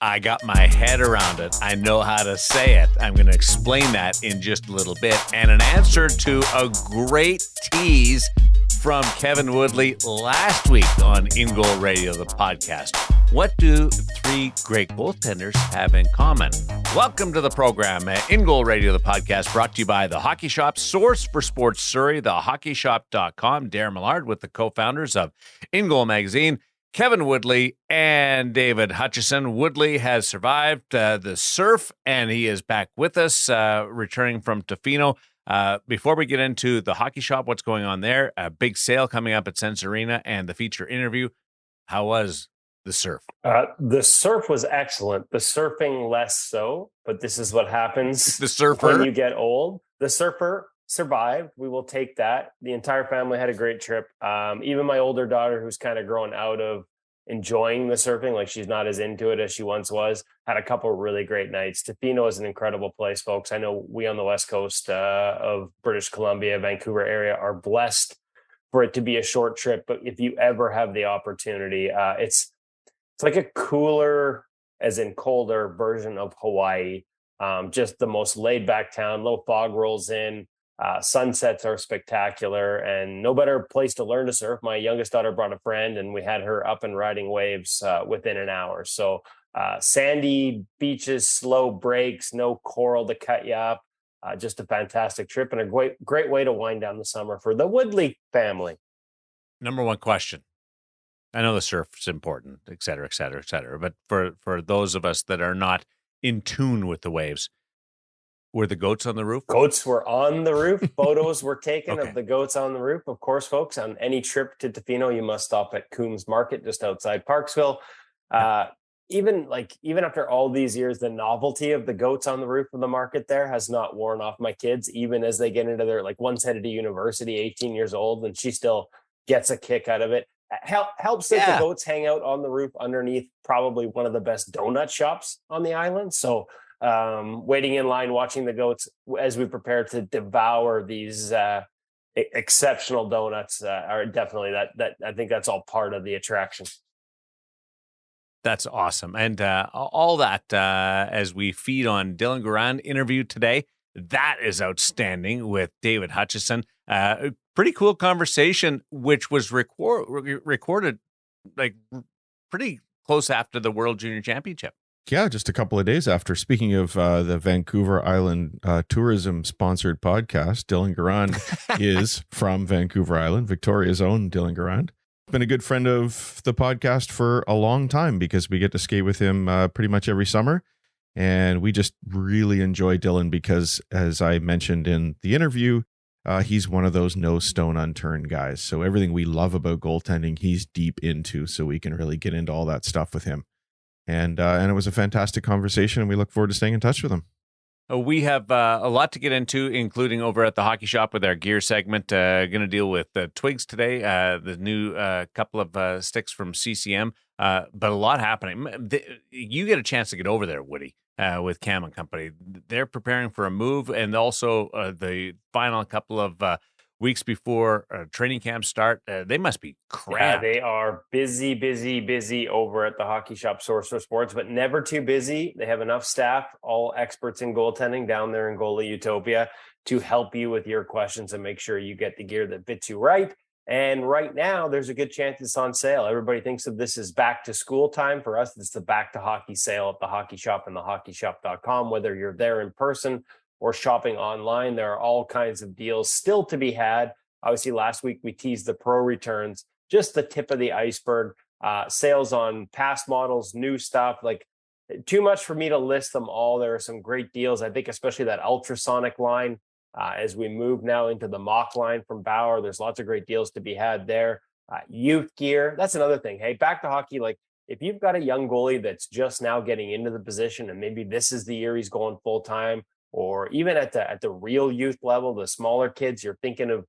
I got my head around it. I know how to say it. I'm going to explain that in just a little bit. And an answer to a great tease from Kevin Woodley last week on InGoal Radio, the podcast. What do three great goaltenders have in common? Welcome to the program. InGoal Radio, the podcast, brought to you by The Hockey Shop, source for sports Surrey, thehockeyshop.com. Darren Millard with the co-founders of InGoal Magazine, Kevin Woodley and David Hutchison. Woodley has survived the surf, and he is back with us, returning from Tofino. Before we get into the Hockey Shop, what's going on there? A big sale coming up at Sense Arena and the feature interview. How was the surf? The surf was excellent. The surfing less so, but this is what happens The surfer? when you get old. The surfer survived. We will take that. The entire family had a great trip. Even my older daughter, who's kind of grown out of enjoying the surfing, like she's not as into it as she once was, had a couple of really great nights. Tofino is an incredible place, folks. I know we on the west coast of British Columbia, Vancouver area are blessed for it to be a short trip. But if you ever have the opportunity, it's like a cooler, as in colder version of Hawaii. Just the most laid back town. Low fog rolls in. Sunsets are spectacular, and no better place to learn to surf. My youngest daughter brought a friend, and we had her up and riding waves within an hour. So sandy beaches, slow breaks, no coral to cut you up. Just a fantastic trip and a great way to wind down the summer for the Woodley family. Number one question. I know the surf's important, et cetera, et cetera, et cetera. But for those of us that are not in tune with the waves, were the goats on the roof? Goats were on the roof. Photos were taken Okay. of the goats on the roof. Of course, folks, on any trip to Tofino, you must stop at Coombs Market just outside Parksville. Even after all these years, the novelty of the goats on the roof of the market there has not worn off my kids, even as they get into their, like, one's headed to university, 18 years old, and she still gets a kick out of it. Helps that the goats hang out on the roof underneath probably one of the best donut shops on the island. So waiting in line, watching the goats as we prepare to devour these exceptional donuts are definitely that I think that's all part of the attraction. That's awesome. And all that as we feed on Dylan Garand interview today, that is outstanding with David Hutchison. Pretty cool conversation, which was recorded like pretty close after the World Junior Championship. Yeah, just a couple of days after. Speaking of the Vancouver Island tourism-sponsored podcast, Dylan Garand is from Vancouver Island, Victoria's own Dylan Garand. Been a good friend of the podcast for a long time because we get to skate with him pretty much every summer. And we just really enjoy Dylan because, as I mentioned in the interview, he's one of those no stone unturned guys. So everything we love about goaltending, he's deep into, so we can really get into all that stuff with him. And it was a fantastic conversation, and we look forward to staying in touch with him. We have a lot to get into, including over at the Hockey Shop with our gear segment. Going to deal with Twigs today, the new couple of sticks from CCM, but a lot happening. You get a chance to get over there, Woody, with Cam and company. They're preparing for a move, and also the final couple of weeks before training camps start. They must be cramped. Yeah, they are busy over at the Hockey Shop Source for Sports, but never too busy. They have enough staff, all experts in goaltending down there in Goalie Utopia, to help you with your questions and make sure you get the gear that fits you right. And right now, there's a good chance it's on sale. Everybody thinks of this as back to school time. For us, it's the back to hockey sale at the Hockey Shop and thehockeyshop.com. Whether you're there in person or shopping online, there are all kinds of deals still to be had. Obviously, last week we teased the pro returns, just the tip of the iceberg. Sales on past models, new stuff, like too much for me to list them all. There are some great deals. I think especially that ultrasonic line, as we move now into the mock line from Bauer, there's lots of great deals to be had there. Youth gear, that's another thing. Hey, back to hockey, like if you've got a young goalie that's just now getting into the position and maybe this is the year he's going full time, or even at the real youth level, the smaller kids, you're thinking of,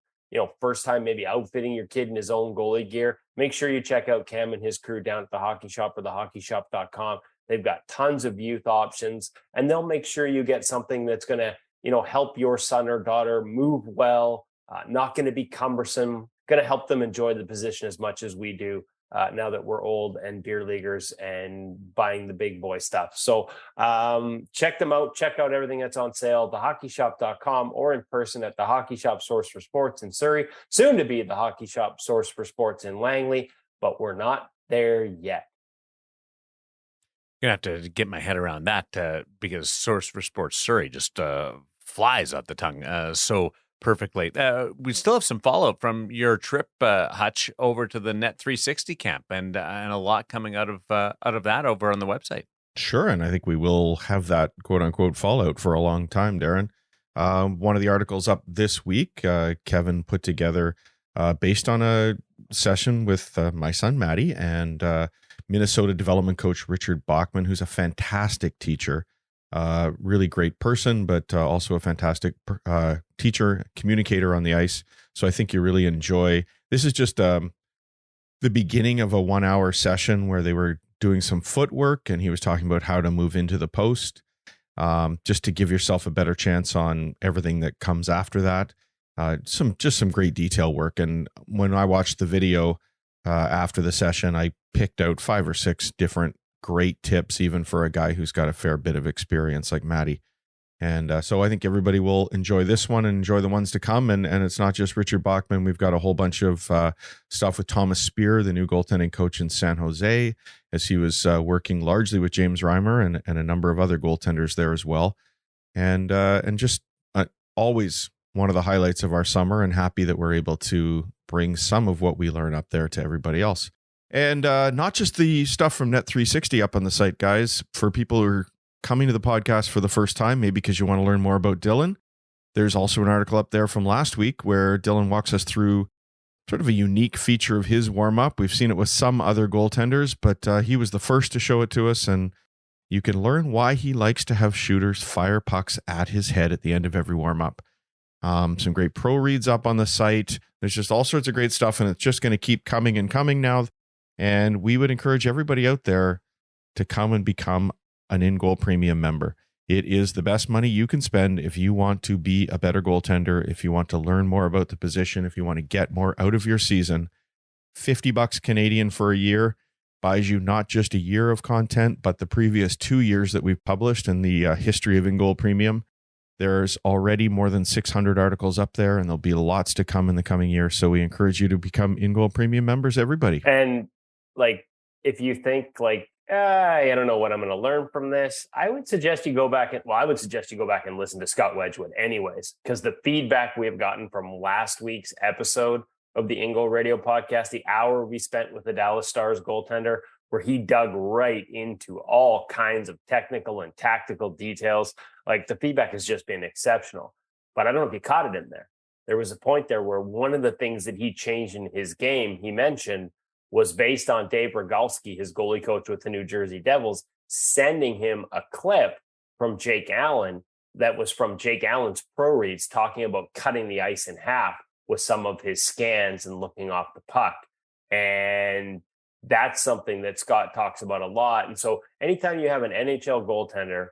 first time maybe outfitting your kid in his own goalie gear, make sure you check out Cam and his crew down at the Hockey Shop or thehockeyshop.com. They've got tons of youth options, and they'll make sure you get something that's going to, help your son or daughter move well, not going to be cumbersome, going to help them enjoy the position as much as we do. now that we're old and beer leaguers and buying the big boy stuff. So check them out. Check out everything that's on sale, thehockeyshop.com, or in person at the Hockey Shop Source for Sports in Surrey, soon to be the Hockey Shop Source for Sports in Langley, but we're not there yet. Gonna have to get my head around that because Source for Sports Surrey just flies off the tongue so perfectly. We still have some follow-up from your trip, Hutch, over to the Net 360 camp, and a lot coming out of that over on the website. Sure, and I think we will have that quote-unquote fallout for a long time, Darren. One of the articles up this week, Kevin put together based on a session with my son, Matty, and Minnesota development coach Richard Bachman, who's a fantastic teacher, really great person, but also a fantastic teacher, communicator on the ice. So I think you really enjoy. This is just the beginning of a 1 hour session where they were doing some footwork, and he was talking about how to move into the post, just to give yourself a better chance on everything that comes after that. Some great detail work. And when I watched the video after the session, I picked out 5 or 6 different great tips, even for a guy who's got a fair bit of experience like Matty. And so I think everybody will enjoy this one and enjoy the ones to come. And it's not just Richard Bachman. We've got a whole bunch of stuff with Thomas Spear, the new goaltending coach in San Jose, as he was working largely with James Reimer and a number of other goaltenders there as well. And just always one of the highlights of our summer, and happy that we're able to bring some of what we learn up there to everybody else. And not just the stuff from Net 360 up on the site, guys. For people who are coming to the podcast for the first time, maybe because you want to learn more about Dylan, there's also an article up there from last week where Dylan walks us through sort of a unique feature of his warm-up. We've seen it with some other goaltenders, but he was the first to show it to us, and you can learn why he likes to have shooters fire pucks at his head at the end of every warm-up. Some great pro reads up on the site. There's just all sorts of great stuff, and it's just going to keep coming and coming now. And we would encourage everybody out there to come and become an InGoal Premium member. It is the best money you can spend if you want to be a better goaltender, if you want to learn more about the position, if you want to get more out of your season. $50 Canadian for a year buys you not just a year of content, but the previous 2 years that we've published in the history of InGoal Premium. There's already more than 600 articles up there, and there'll be lots to come in the coming year. So we encourage you to become InGoal Premium members, everybody. And if you think I don't know what I'm going to learn from this, I would suggest you go back and listen to Scott Wedgwood anyways, because the feedback we have gotten from last week's episode of the InGoal Radio podcast, the hour we spent with the Dallas Stars goaltender, where he dug right into all kinds of technical and tactical details. The feedback has just been exceptional. But I don't know if you caught it in there. There was a point there where one of the things that he changed in his game, he mentioned, was based on Dave Rogalski, his goalie coach with the New Jersey Devils, sending him a clip from Jake Allen that was from Jake Allen's pro reads, talking about cutting the ice in half with some of his scans and looking off the puck. And that's something that Scott talks about a lot. And so anytime you have an NHL goaltender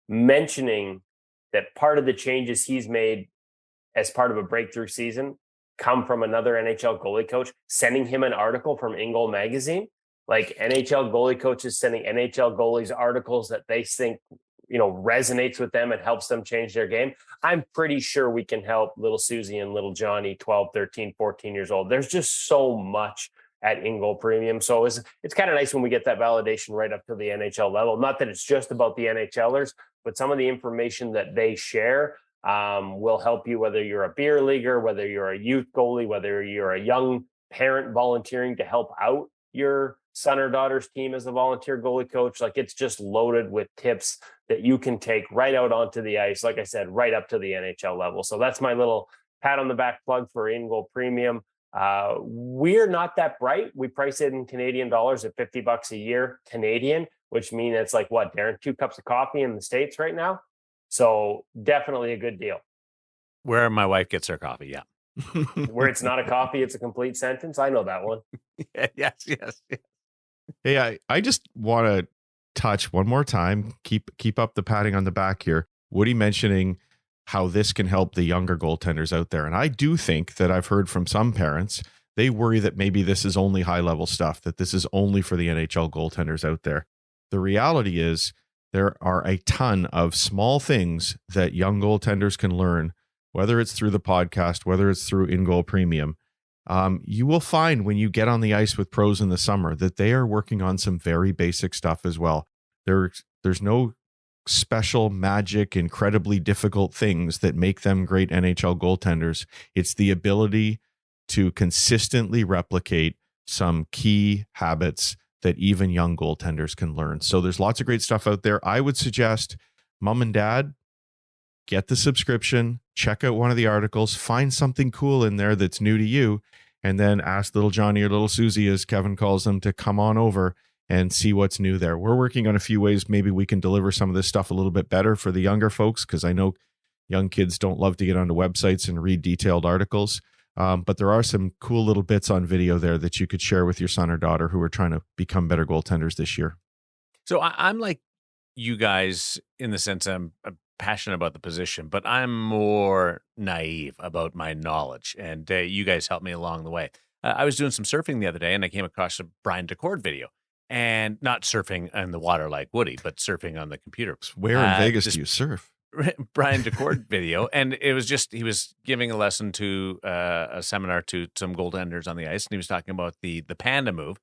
mentioning that part of the changes he's made as part of a breakthrough season come from another NHL goalie coach, sending him an article from InGoal magazine, NHL goalie coaches sending NHL goalies articles that they think, resonates with them and helps them change their game. I'm pretty sure we can help little Susie and little Johnny, 12, 13, 14 years old. There's just so much at InGoal Premium. So it's kind of nice when we get that validation right up to the NHL level. Not that it's just about the NHLers, but some of the information that they share will help you, whether you're a beer leaguer, whether you're a youth goalie, whether you're a young parent volunteering to help out your son or daughter's team as a volunteer goalie coach. It's just loaded with tips that you can take right out onto the ice. Like I said, right up to the NHL level. So that's my little pat on the back plug for InGoal Premium. We're not that bright. We price it in Canadian dollars at $50 a year Canadian, which means it's what, Darren, 2 cups of coffee in the States right now. So definitely a good deal. Where my wife gets her coffee, yeah. Where it's not a coffee, it's a complete sentence. I know that one. Yes. Hey, I just want to touch one more time. Keep up the patting on the back here. Woody mentioning how this can help the younger goaltenders out there. And I do think that I've heard from some parents they worry that maybe this is only high level stuff, that this is only for the NHL goaltenders out there. The reality is there are a ton of small things that young goaltenders can learn, whether it's through the podcast, whether it's through InGoal Premium. You will find when you get on the ice with pros in the summer that they are working on some very basic stuff as well. There's no special magic, incredibly difficult things that make them great NHL goaltenders. It's the ability to consistently replicate some key habits that even young goaltenders can learn. So there's lots of great stuff out there. I would suggest mom and dad, get the subscription, check out one of the articles, find something cool in there that's new to you, and then ask little Johnny or little Susie, as Kevin calls them, to come on over and see what's new there. We're working on a few ways maybe we can deliver some of this stuff a little bit better for the younger folks, because I know young kids don't love to get onto websites and read detailed articles. But there are some cool little bits on video there that you could share with your son or daughter who are trying to become better goaltenders this year. So I'm like you guys in the sense I'm passionate about the position, but I'm more naive about my knowledge. And you guys helped me along the way. I was doing some surfing the other day, and I came across a Brian DeCord video. And not surfing in the water like Woody, but surfing on the computer. Where in Vegas do you surf? Brian DeCord video, and it was just he was giving a lesson to a seminar to some goaltenders on the ice, and he was talking about the panda move,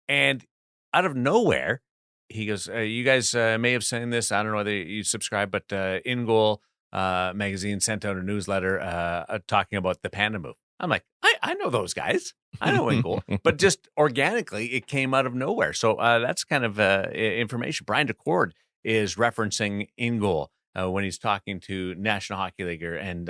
and out of nowhere he goes, "You guys may have seen this. I don't know whether you subscribe, but InGoal magazine sent out a newsletter talking about the panda move." I'm like, I know those guys. I know InGoal, but just organically it came out of nowhere. So that's kind of information. Brian DeCord is referencing InGoal when he's talking to National Hockey League and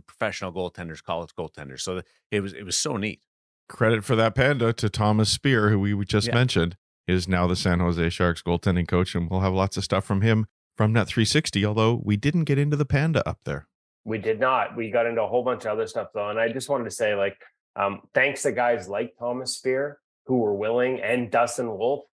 professional goaltenders, college goaltenders. So it was so neat. Credit for that panda to Thomas Spear, who we just mentioned, is now the San Jose Sharks goaltending coach, and we'll have lots of stuff from him from Net 360, although we didn't get into the panda up there. We did not. We got into a whole bunch of other stuff, though. And I just wanted to say, thanks to guys like Thomas Spear who were willing, and Dustin Wolf,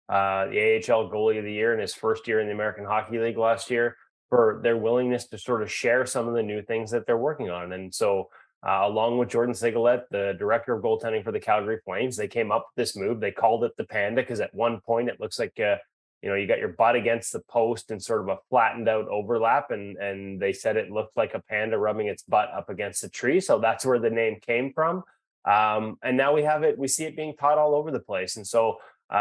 the AHL goalie of the year in his first year in the American Hockey League last year, for their willingness to sort of share some of the new things that they're working on. And so along with Jordan Sigalet, the director of goaltending for the Calgary Flames, they came up with this move. They called it the panda because at one point it looks like you got your butt against the post and sort of a flattened out overlap. And they said it looked like a panda rubbing its butt up against a tree. So that's where the name came from. And now we see it being taught all over the place. And so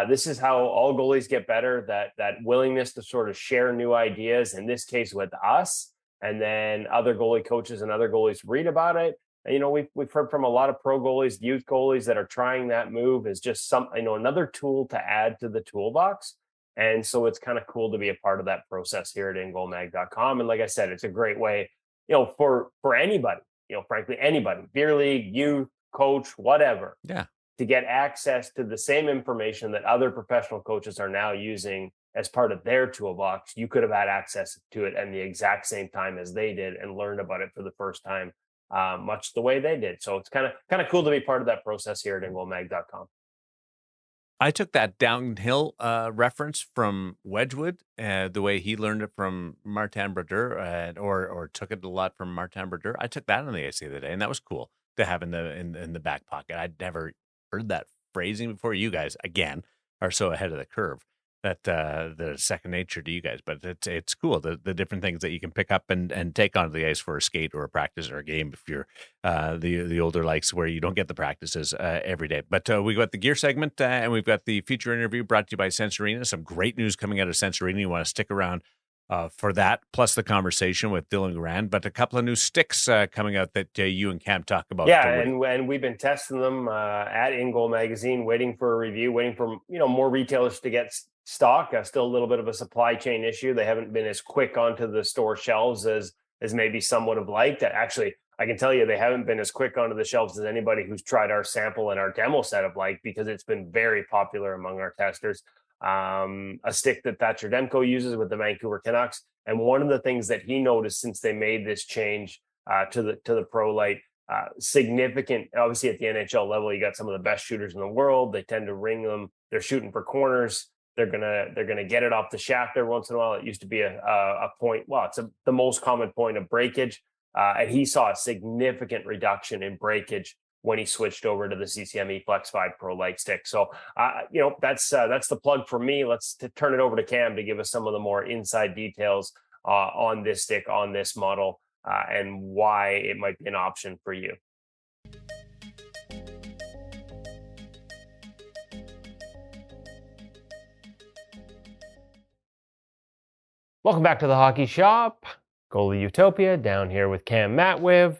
this is how all goalies get better, that willingness to sort of share new ideas, in this case with us, and then other goalie coaches and other goalies read about it. And, we've heard from a lot of pro goalies, youth goalies that are trying that move is just another tool to add to the toolbox. And so it's kind of cool to be a part of that process here at InGoalMag.com. And like I said, it's a great way, for anybody, frankly, anybody, beer league, youth, coach, whatever, to get access to the same information that other professional coaches are now using as part of their toolbox. You could have had access to it at the exact same time as they did and learned about it for the first time, much the way they did. So it's kind of cool to be part of that process here at InGoalMag.com. I took that downhill reference from Wedgwood, the way he learned it from Martin Brodeur, or took it a lot from Martin Brodeur. I took that on the ice the other day, and that was cool to have in the back pocket. I'd never heard that phrasing before. You guys, again, are so ahead of the curve that the second nature to you guys. But it's cool, the different things that you can pick up and take onto the ice for a skate or a practice or a game if you're the older likes where you don't get the practices every day. But we got the gear segment and we've got the feature interview brought to you by Sensorina. Some great news coming out of Sensorina. You want to stick around for that, plus the conversation with Dylan Garand, but a couple of new sticks coming out that you and Cam talk about. Yeah, and we've been testing them at InGoal Magazine, waiting for a review, waiting for more retailers to get stock. Still a little bit of a supply chain issue. They haven't been as quick onto the store shelves as maybe some would have liked. Actually, I can tell you they haven't been as quick onto the shelves as anybody who's tried our sample and our demo set have liked, because it's been very popular among our testers. A stick that Thatcher Demko uses with the Vancouver Canucks. And one of the things that he noticed since they made this change to the Pro Light, significant, obviously at the NHL level, you got some of the best shooters in the world. They tend to ring them. They're shooting for corners. They're gonna get it off the shaft every once in a while. It used to be a point. Well, it's the most common point of breakage. And he saw a significant reduction in breakage when he switched over to the CCM EFlex 5 Pro Light stick. So, that's the plug for me. Let's turn it over to Cam to give us some of the more inside details on this stick, on this model, and why it might be an option for you. Welcome back to the Hockey Shop. Goalie Utopia down here with Cam Matwiv.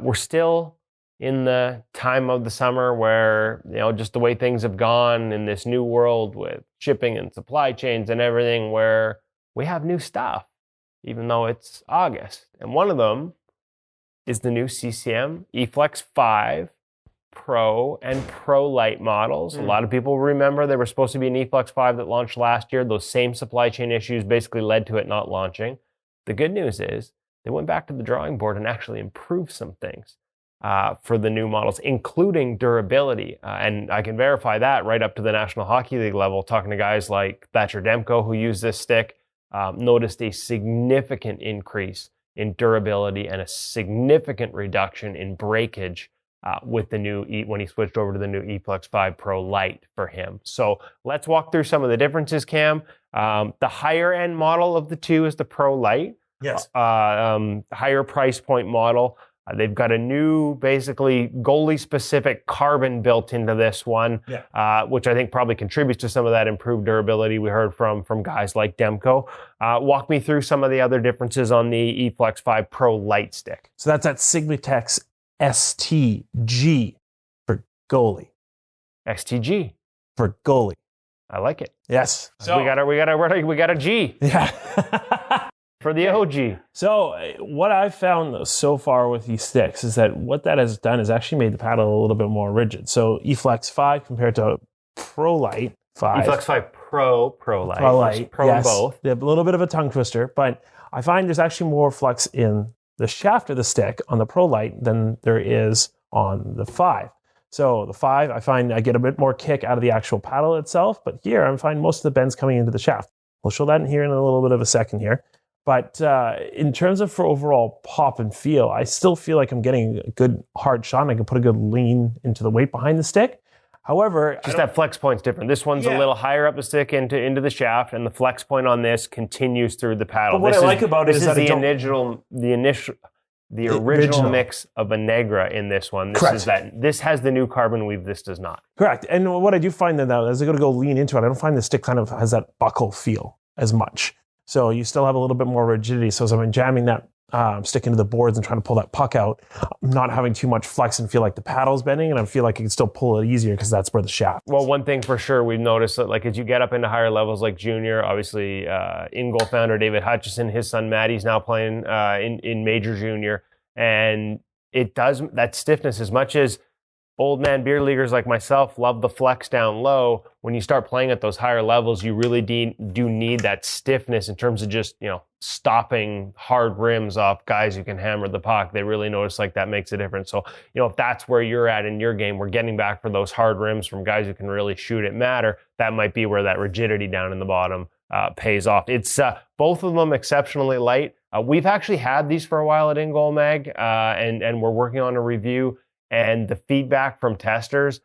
We're still in the time of the summer where, just the way things have gone in this new world with shipping and supply chains and everything, where we have new stuff, even though it's August. And one of them is the new CCM EFlex 5 Pro and Pro Light models. A lot of people remember there was supposed to be an EFlex 5 that launched last year. Those same supply chain issues basically led to it not launching. The good news is they went back to the drawing board and actually improved some things for the new models, including durability. And I can verify that right up to the National Hockey League level, talking to guys like Thatcher Demko who use this stick, noticed a significant increase in durability and a significant reduction in breakage with the new when he switched over to the new EFlex 5 Pro Light for him. So let's walk through some of the differences, Cam. The higher end model of the two is the Pro Light. Yes. Higher price point model. They've got a new, basically goalie specific carbon built into this one, which I think probably contributes to some of that improved durability we heard from guys like Demko. Walk me through some of the other differences on the EFlex 5 Pro Light stick. So that's that Sigmatex STG for goalie. XTG for goalie. I like it. Yes. So we got a G. Yeah. For the OG. So what I've found so far with these sticks is that what that has done is actually made the paddle a little bit more rigid. So EFlex 5 compared to Pro Light 5. EFlex 5 Pro Light. Pro Light. Pro yes. both. They have a little bit of a tongue twister, but I find there's actually more flex in the shaft of the stick on the Pro Light than there is on the 5. So the 5, I find I get a bit more kick out of the actual paddle itself, but here I find most of the bends coming into the shaft. We'll show that in here in a little bit of a second here. But in terms of for overall pop and feel, I still feel like I'm getting a good hard shot and I can put a good lean into the weight behind the stick. However, just that flex point's different. This one's a little higher up the stick into the shaft, and the flex point on this continues through the paddle. But what I like about it is that the original mix of a Negra in this one. This has the new carbon weave. This does not. Correct. And what I do find that now, as I go lean into it, I don't find the stick kind of has that buckle feel as much. So you still have a little bit more rigidity. So as I'm jamming that stick into the boards and trying to pull that puck out, I'm not having too much flex and feel like the paddle's bending, and I feel like I can still pull it easier because that's where the shaft is. Well, one thing for sure we've noticed that as you get up into higher levels like junior, obviously InGoal founder David Hutchison, his son Maddie's now playing in major junior, and it does that stiffness as much as old man beer leaguers like myself love the flex down low. When you start playing at those higher levels, you really do need that stiffness in terms of just, stopping hard rims off guys who can hammer the puck. They really notice that makes a difference. So, if that's where you're at in your game, we're getting back for those hard rims from guys who can really shoot it matter. That might be where that rigidity down in the bottom pays off. It's both of them exceptionally light. We've actually had these for a while at InGoal Mag, and we're working on a review. And the feedback from testers,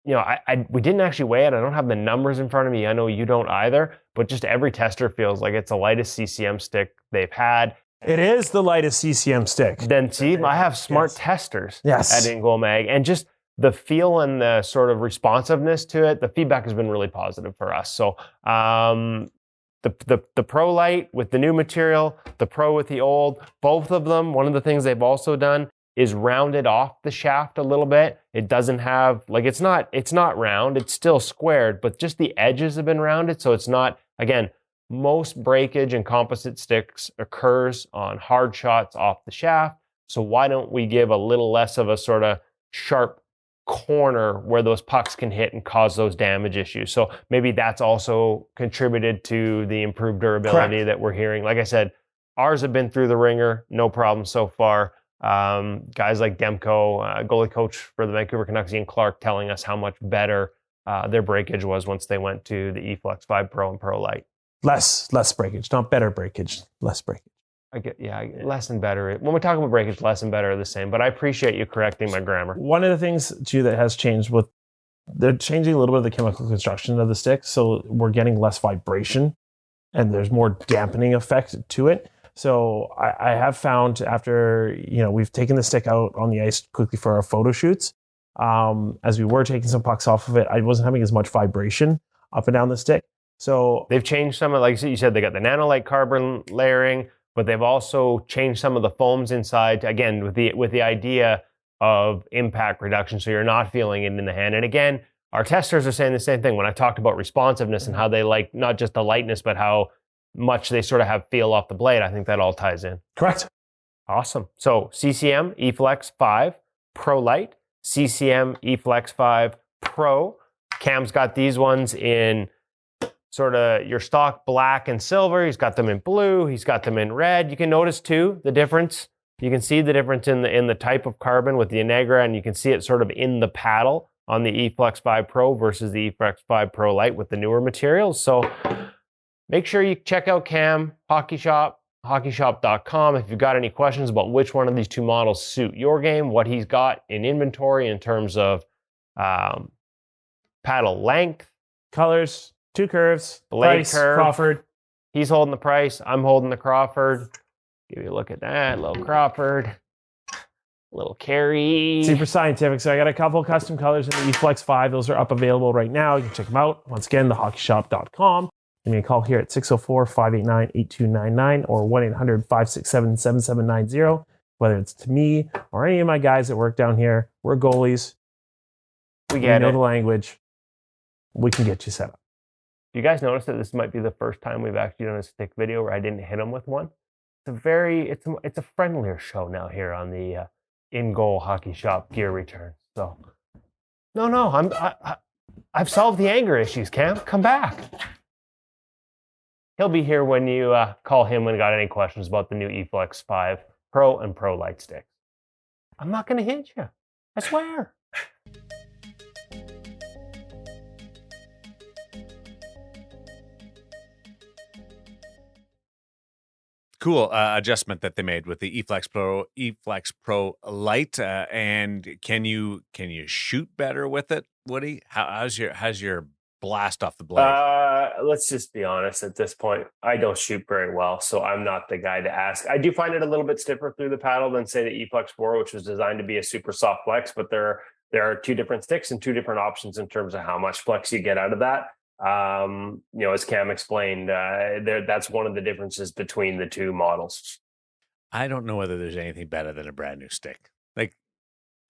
we didn't actually weigh it. I don't have the numbers in front of me. I know you don't either. But just every tester feels like it's the lightest CCM stick they've had. It is the lightest CCM stick. Then see, I have smart testers at InGoal Mag. And just the feel and the sort of responsiveness to it, the feedback has been really positive for us. So the Pro Light with the new material, the Pro with the old, both of them, one of the things they've also done is rounded off the shaft a little bit. It doesn't have, it's not round, it's still squared, but just the edges have been rounded. So it's not, again, most breakage in composite sticks occurs on hard shots off the shaft. So why don't we give a little less of a sort of sharp corner where those pucks can hit and cause those damage issues? So maybe that's also contributed to the improved durability that we're hearing. Like I said, ours have been through the ringer, no problem so far. Guys like Demko, goalie coach for the Vancouver Canucks, Ian Clark, telling us how much better their breakage was once they went to the EFlex 5 Pro and Pro Light. Less breakage, not better breakage, less breakage. I get, less and better. When we're talking about breakage, less and better are the same, but I appreciate you correcting my grammar. One of the things too that has changed they're changing a little bit of the chemical construction of the stick. So we're getting less vibration and there's more dampening effect to it. So I have found after, we've taken the stick out on the ice quickly for our photo shoots. As we were taking some pucks off of it, I wasn't having as much vibration up and down the stick. So they've changed some of, like you said, they got the nanolite carbon layering, but they've also changed some of the foams inside, again, with the idea of impact reduction, so you're not feeling it in the hand. And again, our testers are saying the same thing when I talked about responsiveness and how they like not just the lightness, but how much they sort of have feel off the blade. I think that all ties in. correct. Awesome. So CCM EFlex 5 Pro Light, CCM EFlex 5 Pro. Cam's got these ones in sort of your stock black and silver. He's got them in blue. He's got them in red. You can notice too the difference. You can see the difference in the type of carbon with the Enagra, and you can see it sort of in the paddle on the EFlex 5 Pro versus the EFlex 5 Pro Light with the newer materials. So make sure you check out Cam, Hockey Shop, hockeyshop.com. If you've got any questions about which one of these two models suit your game, what he's got in inventory in terms of paddle length, Colors, 2 curves, blade Price, curve. Crawford. He's holding the Price. I'm holding the Crawford. Give you a look at that. Little Crawford. Little Carey. Super scientific. So I got a couple custom colors in the EFlex 5. Those are up available right now. You can check them out. Once again, thehockeyshop.com. Give me a call here at 604-589-8299 or 1-800-567-7790. Whether it's to me or any of my guys that work down here, we're goalies. We know get the language. We can get you set up. You guys notice that this might be the first time we've actually done a stick video where I didn't hit him with one? It's a friendlier show now here on the InGoal Hockey Shop gear return. So, no, I've solved the anger issues. Cam, come back. He'll be here when you call him when you got any questions about the new EFlex 5 Pro and Pro Light sticks. I'm not going to hit you. I swear. Cool adjustment that they made with the EFlex Pro Light. And can you shoot better with it, Woody? How's your blast off the blade? Let's just be honest at this point. I don't shoot very well, so I'm not the guy to ask. I do find it a little bit stiffer through the paddle than, say, the EFlex 4, which was designed to be a super soft flex, but there are 2 different sticks and 2 different options in terms of how much flex you get out of that. As Cam explained, that's one of the differences between the 2 models. I don't know whether there's anything better than a brand new stick. Like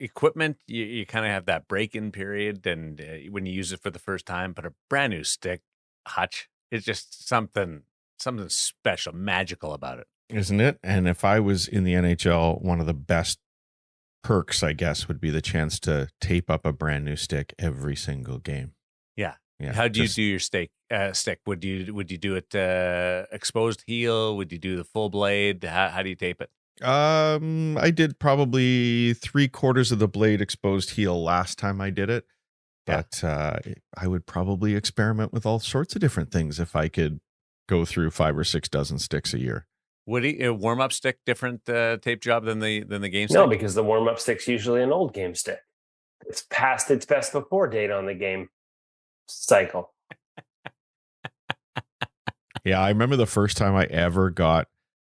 equipment, you kind of have that break-in period, and when you use it for the first time. But a brand new stick, Hutch, it's just something special, magical about it, isn't it? And if I was in the NHL, one of the best perks, I guess, would be the chance to tape up a brand new stick every single game. Yeah. How do you do your stick? Would you do it exposed heel? Would you do the full blade? How do you tape it? I did probably 3/4 of the blade exposed heel last time I did it, but I would probably experiment with all sorts of different things if I could go through 5 or 6 dozen sticks a year. Woody, a warm up stick different tape job than the game stick? No, because the warm up stick's usually an old game stick. It's past its best before date on the game cycle. Yeah, I remember the first time I ever got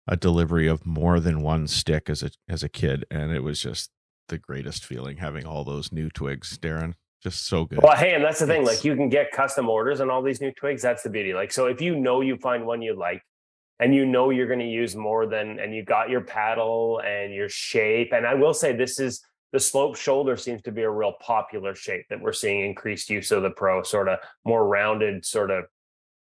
a delivery of more than one stick as a kid, and it was just the greatest feeling having all those new twigs, Darren. Just so good. Well, hey, and that's the thing. Like, you can get custom orders on all these new twigs. That's the beauty. Like, so if you find one you like, and you're going to use more than, and you got your paddle and your shape. And I will say the slope shoulder seems to be a real popular shape that we're seeing increased use of the Pro, sort of more rounded sort of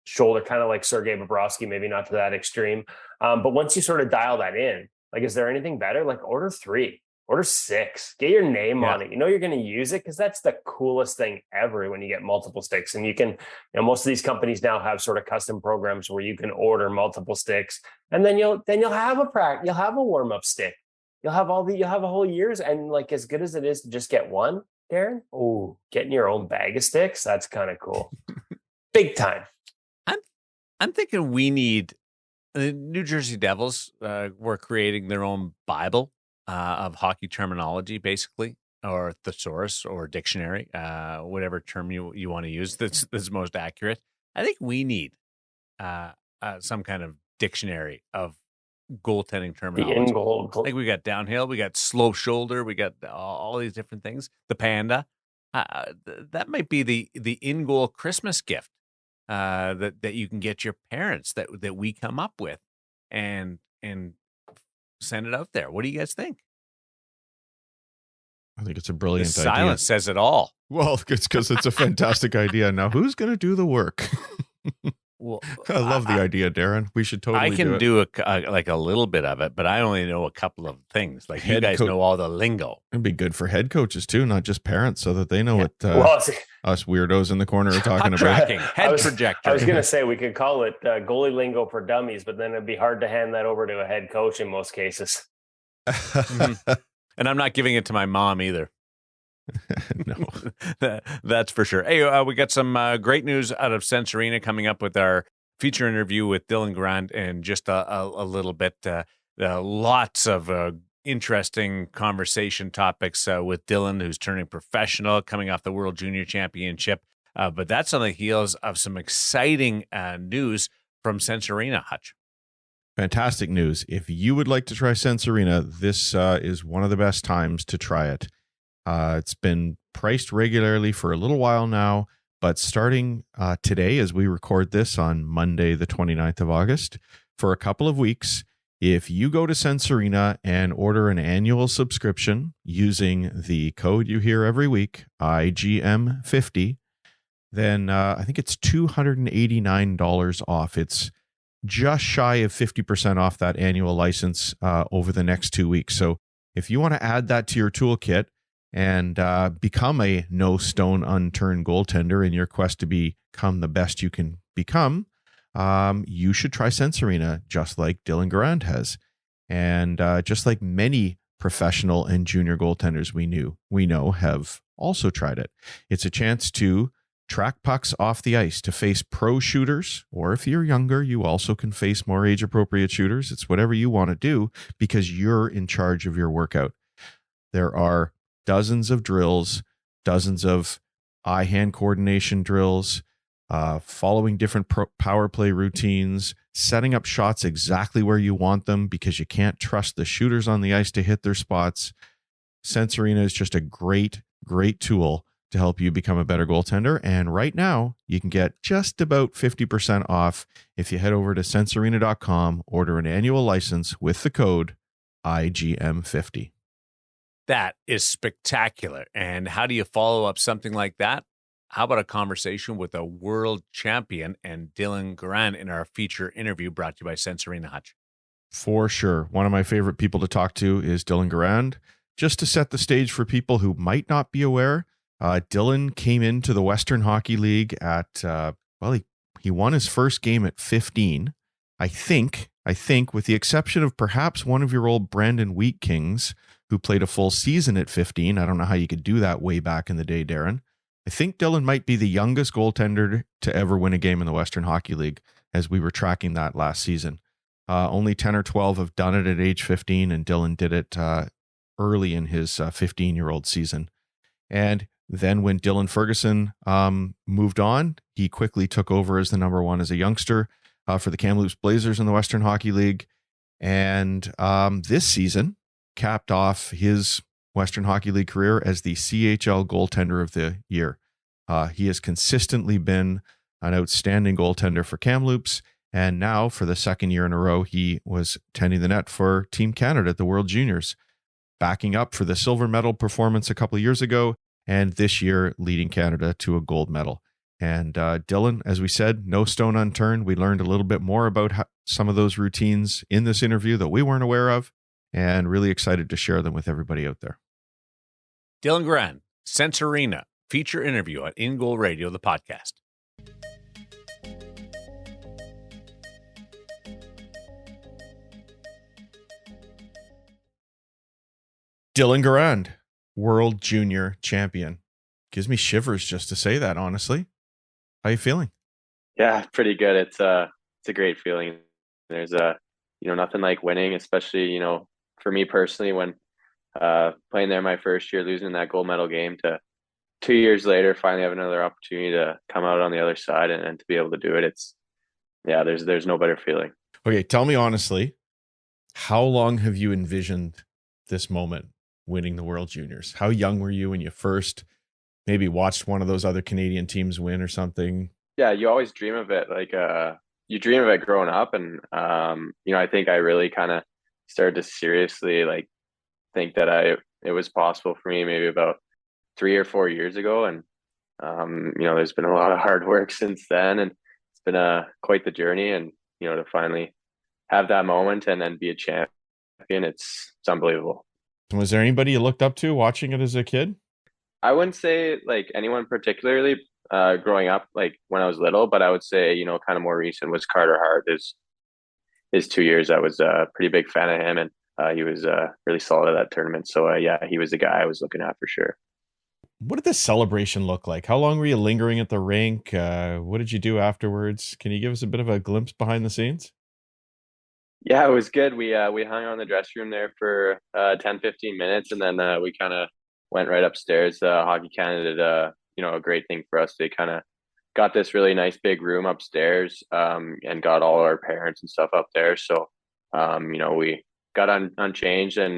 shoulder, kind of like Sergei Bobrovsky, maybe not to that extreme. But once you sort of dial that in, like, is there anything better? Like, order 3, order 6, get your name on it. You're going to use it, because that's the coolest thing ever when you get multiple sticks. And you can, most of these companies now have sort of custom programs where you can order multiple sticks, and then you'll have you'll have a warm up stick. You'll have a whole year's, and like, as good as it is to just get one, Darren, getting your own bag of sticks, that's kind of cool. Big time. I'm thinking we need The New Jersey Devils were creating their own Bible of hockey terminology, basically, or thesaurus or dictionary, whatever term you want to use that's most accurate. I think we need some kind of dictionary of goaltending The terminology. InGoal. Like we got downhill, we got slow shoulder, we got all these different things. The panda, that might be the InGoal Christmas gift that you can get your parents that we come up with, and send it out there. What do you guys think? I think it's a The brilliant idea. silence says it all. Well, it's because it's a fantastic idea. Now, who's going to do the work? Well, I love the idea, Darren. We should totally I can do it. do like a little bit of it, but I only know a couple of things. Like you Head guys coach- know all the lingo. It'd be good for head coaches too, not just parents, so that they know what Well, us weirdos in the corner are talking Puck about. tracking, head trajectory. I was going to say we could call it goalie lingo for dummies, but then it'd be hard to hand that over to a head coach in most cases. And I'm not giving it to my mom either. No. That's for sure. Hey, we got some great news out of Sense Arena coming up with our feature interview with Dylan Garand in just a little bit. Lots of interesting conversation topics with Dylan, who's turning professional, coming off the World Junior Championship. But that's on the heels of some exciting news from Sense Arena, Hutch. Fantastic news. If you would like to try Sense Arena, this is one of the best times to try it. It's been priced regularly for a little while now, but starting today, as we record this on Monday, the 29th of August, for a couple of weeks, if you go to Sense Arena and order an annual subscription using the code you hear every week, IGM50, then I think it's $289 off. It's just shy of 50% off that annual license over the next 2 weeks. So if you want to add that to your toolkit and become a no stone unturned goaltender in your quest to become the best you can become, you should try Sense Arena, just like Dylan Garand has. And just like many professional and junior goaltenders we know have also tried it. It's a chance to track pucks off the ice, to face pro shooters, or if you're younger, you also can face more age-appropriate shooters. It's whatever you want to do because you're in charge of your workout. There are dozens of drills, dozens of eye-hand coordination drills, following different power play routines, setting up shots exactly where you want them because you can't trust the shooters on the ice to hit their spots. Sense Arena is just a great tool to help you become a better goaltender. And right now, you can get just about 50% off if you head over to sensearena.com, order an annual license with the code IGM50. That is spectacular. And how do you follow up something like that? How about a conversation with a world champion and Dylan Garand in our feature interview brought to you by Sense Arena, Hutch? For sure. One of my favorite people to talk to is Dylan Garand. Just to set the stage for people who might not be aware, Dylan came into the Western Hockey League at, he won his first game at 15. I think, with the exception of perhaps one of your old Brandon Wheat Kings, who played a full season at 15. I don't know how you could do that way back in the day, Darren. I think Dylan might be the youngest goaltender to ever win a game in the Western Hockey League, as we were tracking that last season. Only 10 or 12 have done it at age 15, and Dylan did it early in his 15-year-old season. And then when Dylan Ferguson moved on, he quickly took over as the number one as a youngster for the Kamloops Blazers in the Western Hockey League. And this season capped off his Western Hockey League career as the CHL goaltender of the year. He has consistently been an outstanding goaltender for Kamloops. And now, for the second year in a row, he was tending the net for Team Canada at the World Juniors, backing up for the silver medal performance a couple of years ago, and this year leading Canada to a gold medal. And Dylan, as we said, no stone unturned. We learned a little bit more about some of those routines in this interview that we weren't aware of, and really excited to share them with everybody out there. Dylan Garand, Sense Arena, feature interview at InGoal Radio, the podcast. Dylan Garand, World Junior Champion. Gives me shivers just to say that, honestly. How you feeling? Yeah, pretty good. It's a great feeling. There's nothing like winning, especially, for me personally, when playing there my first year, losing that gold medal game, to 2 years later finally have another opportunity to come out on the other side and to be able to do it. There's no better feeling. Okay, tell me honestly, how long have you envisioned this moment, winning the World Juniors? How young were you when you first maybe watched one of those other Canadian teams win or something? Yeah, you always dream of it. Like, you dream of it growing up, and I think I really kind of started to seriously like think that it was possible for me maybe about 3 or 4 years ago, and there's been a lot of hard work since then, and it's been quite the journey, and to finally have that moment and then be a champion, it's unbelievable. Was there anybody you looked up to watching it as a kid? I wouldn't say like anyone particularly growing up, like when I was little, but I would say, kind of more recent was Carter Hart. His 2 years, I was a pretty big fan of him, and he was really solid at that tournament. So yeah, he was the guy I was looking at for sure. What did the celebration look like? How long were you lingering at the rink? What did you do afterwards? Can you give us a bit of a glimpse behind the scenes? Yeah, it was good. We hung out in the dressing room there for 10-15 minutes, and then we kind of went right upstairs. Hockey Canada did a great thing for us. They kind of got this really nice big room upstairs, and got all our parents and stuff up there. So we got unchanged and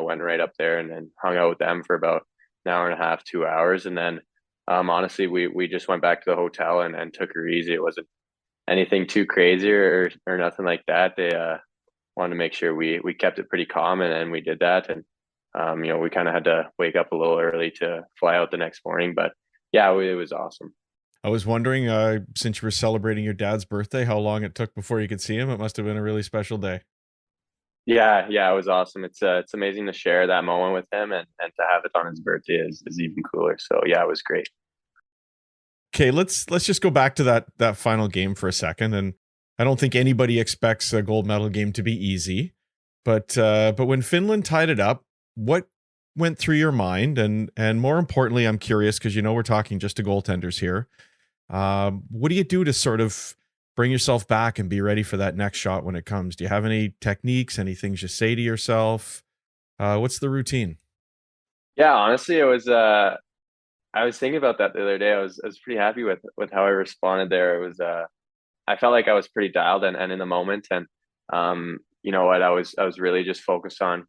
went right up there and then hung out with them for about an hour and a half, 2 hours, and then honestly we just went back to the hotel and took her easy. It wasn't anything too crazy or nothing like that. They wanted to make sure we kept it pretty calm, and we did that. And we kind of had to wake up a little early to fly out the next morning, but yeah, it was awesome. I was wondering, since you were celebrating your dad's birthday, how long it took before you could see him. It must have been a really special day. Yeah, it was awesome. It's amazing to share that moment with him, and to have it on his birthday is even cooler. So yeah, it was great. Okay, let's just go back to that final game for a second. And I don't think anybody expects a gold medal game to be easy, but when Finland tied it up, what went through your mind? And more importantly, I'm curious because we're talking just to goaltenders here. What do you do to sort of bring yourself back and be ready for that next shot when it comes? Do you have any techniques, any things you say to yourself? What's the routine? Yeah, honestly, I was thinking about that the other day. I was pretty happy with how I responded there. It was I felt like I was pretty dialed and in the moment, and you know what, I was really just focused on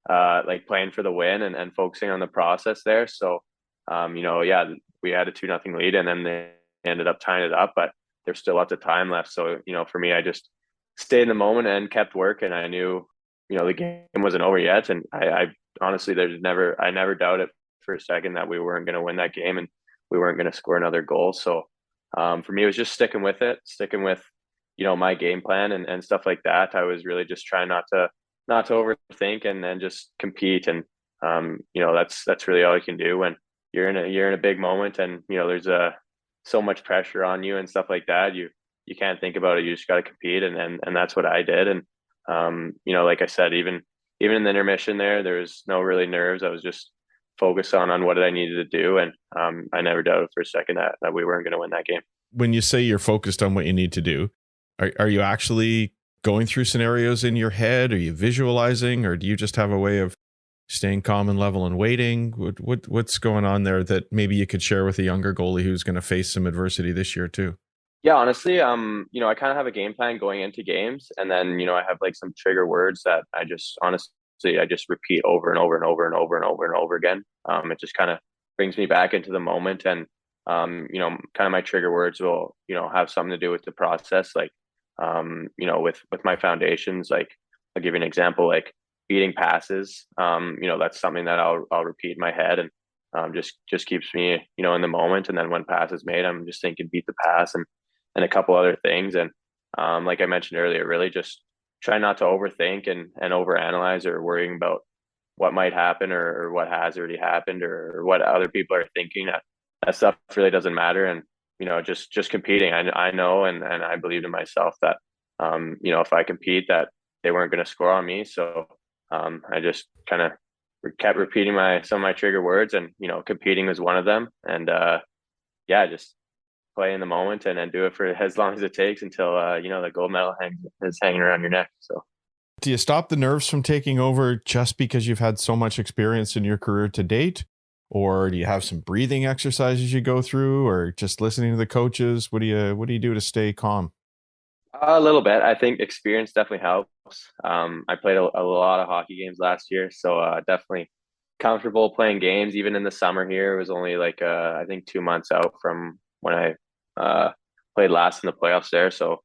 like playing for the win and focusing on the process there. So yeah, we had a 2-0 lead, and then they ended up tying it up, but there's still lots of time left. So for me, I just stayed in the moment and kept working. I knew the game wasn't over yet, and I honestly, I never doubted for a second that we weren't going to win that game and we weren't going to score another goal. So for me, it was just sticking with my game plan and stuff like that. I was really just trying not to overthink and then just compete. And that's really all you can do when you're in a big moment, and there's so much pressure on you and stuff like that. You can't think about it. You just got to compete, and that's what I did. And like I said, even in the intermission there was no really nerves. I was just focused on what I needed to do, and I never doubted for a second that we weren't going to win that game. When you say you're focused on what you need to do, are you actually going through scenarios in your head? Are you visualizing, or do you just have a way of staying calm and level and waiting? What's going on there that maybe you could share with a younger goalie who's going to face some adversity this year too? Yeah, honestly, I kind of have a game plan going into games, and then I have like some trigger words that I just repeat over and over and over and over and over and over again. It just kind of brings me back into the moment, and kind of my trigger words will have something to do with the process, like with my foundations. Like, I'll give you an example, like beating passes. That's something that I'll repeat in my head, and just keeps me in the moment. And then when pass is made, I'm just thinking beat the pass and a couple other things. And like I mentioned earlier, really just try not to overthink and overanalyze or worrying about what might happen or what has already happened or what other people are thinking. That stuff really doesn't matter. And just competing. I know and I believed in myself that if I compete, that they weren't going to score on me. So I just kind of kept repeating some of my trigger words, and competing was one of them. And just play in the moment and then do it for as long as it takes until the gold medal is hanging around your neck. So do you stop the nerves from taking over just because you've had so much experience in your career to date? Or do you have some breathing exercises you go through, or just listening to the coaches? What do you do to stay calm? a little bit. I think experience definitely helps. I played a lot of hockey games last year, so definitely comfortable playing games. Even in the summer here, it was only like I think 2 months out from when I played last in the playoffs there, so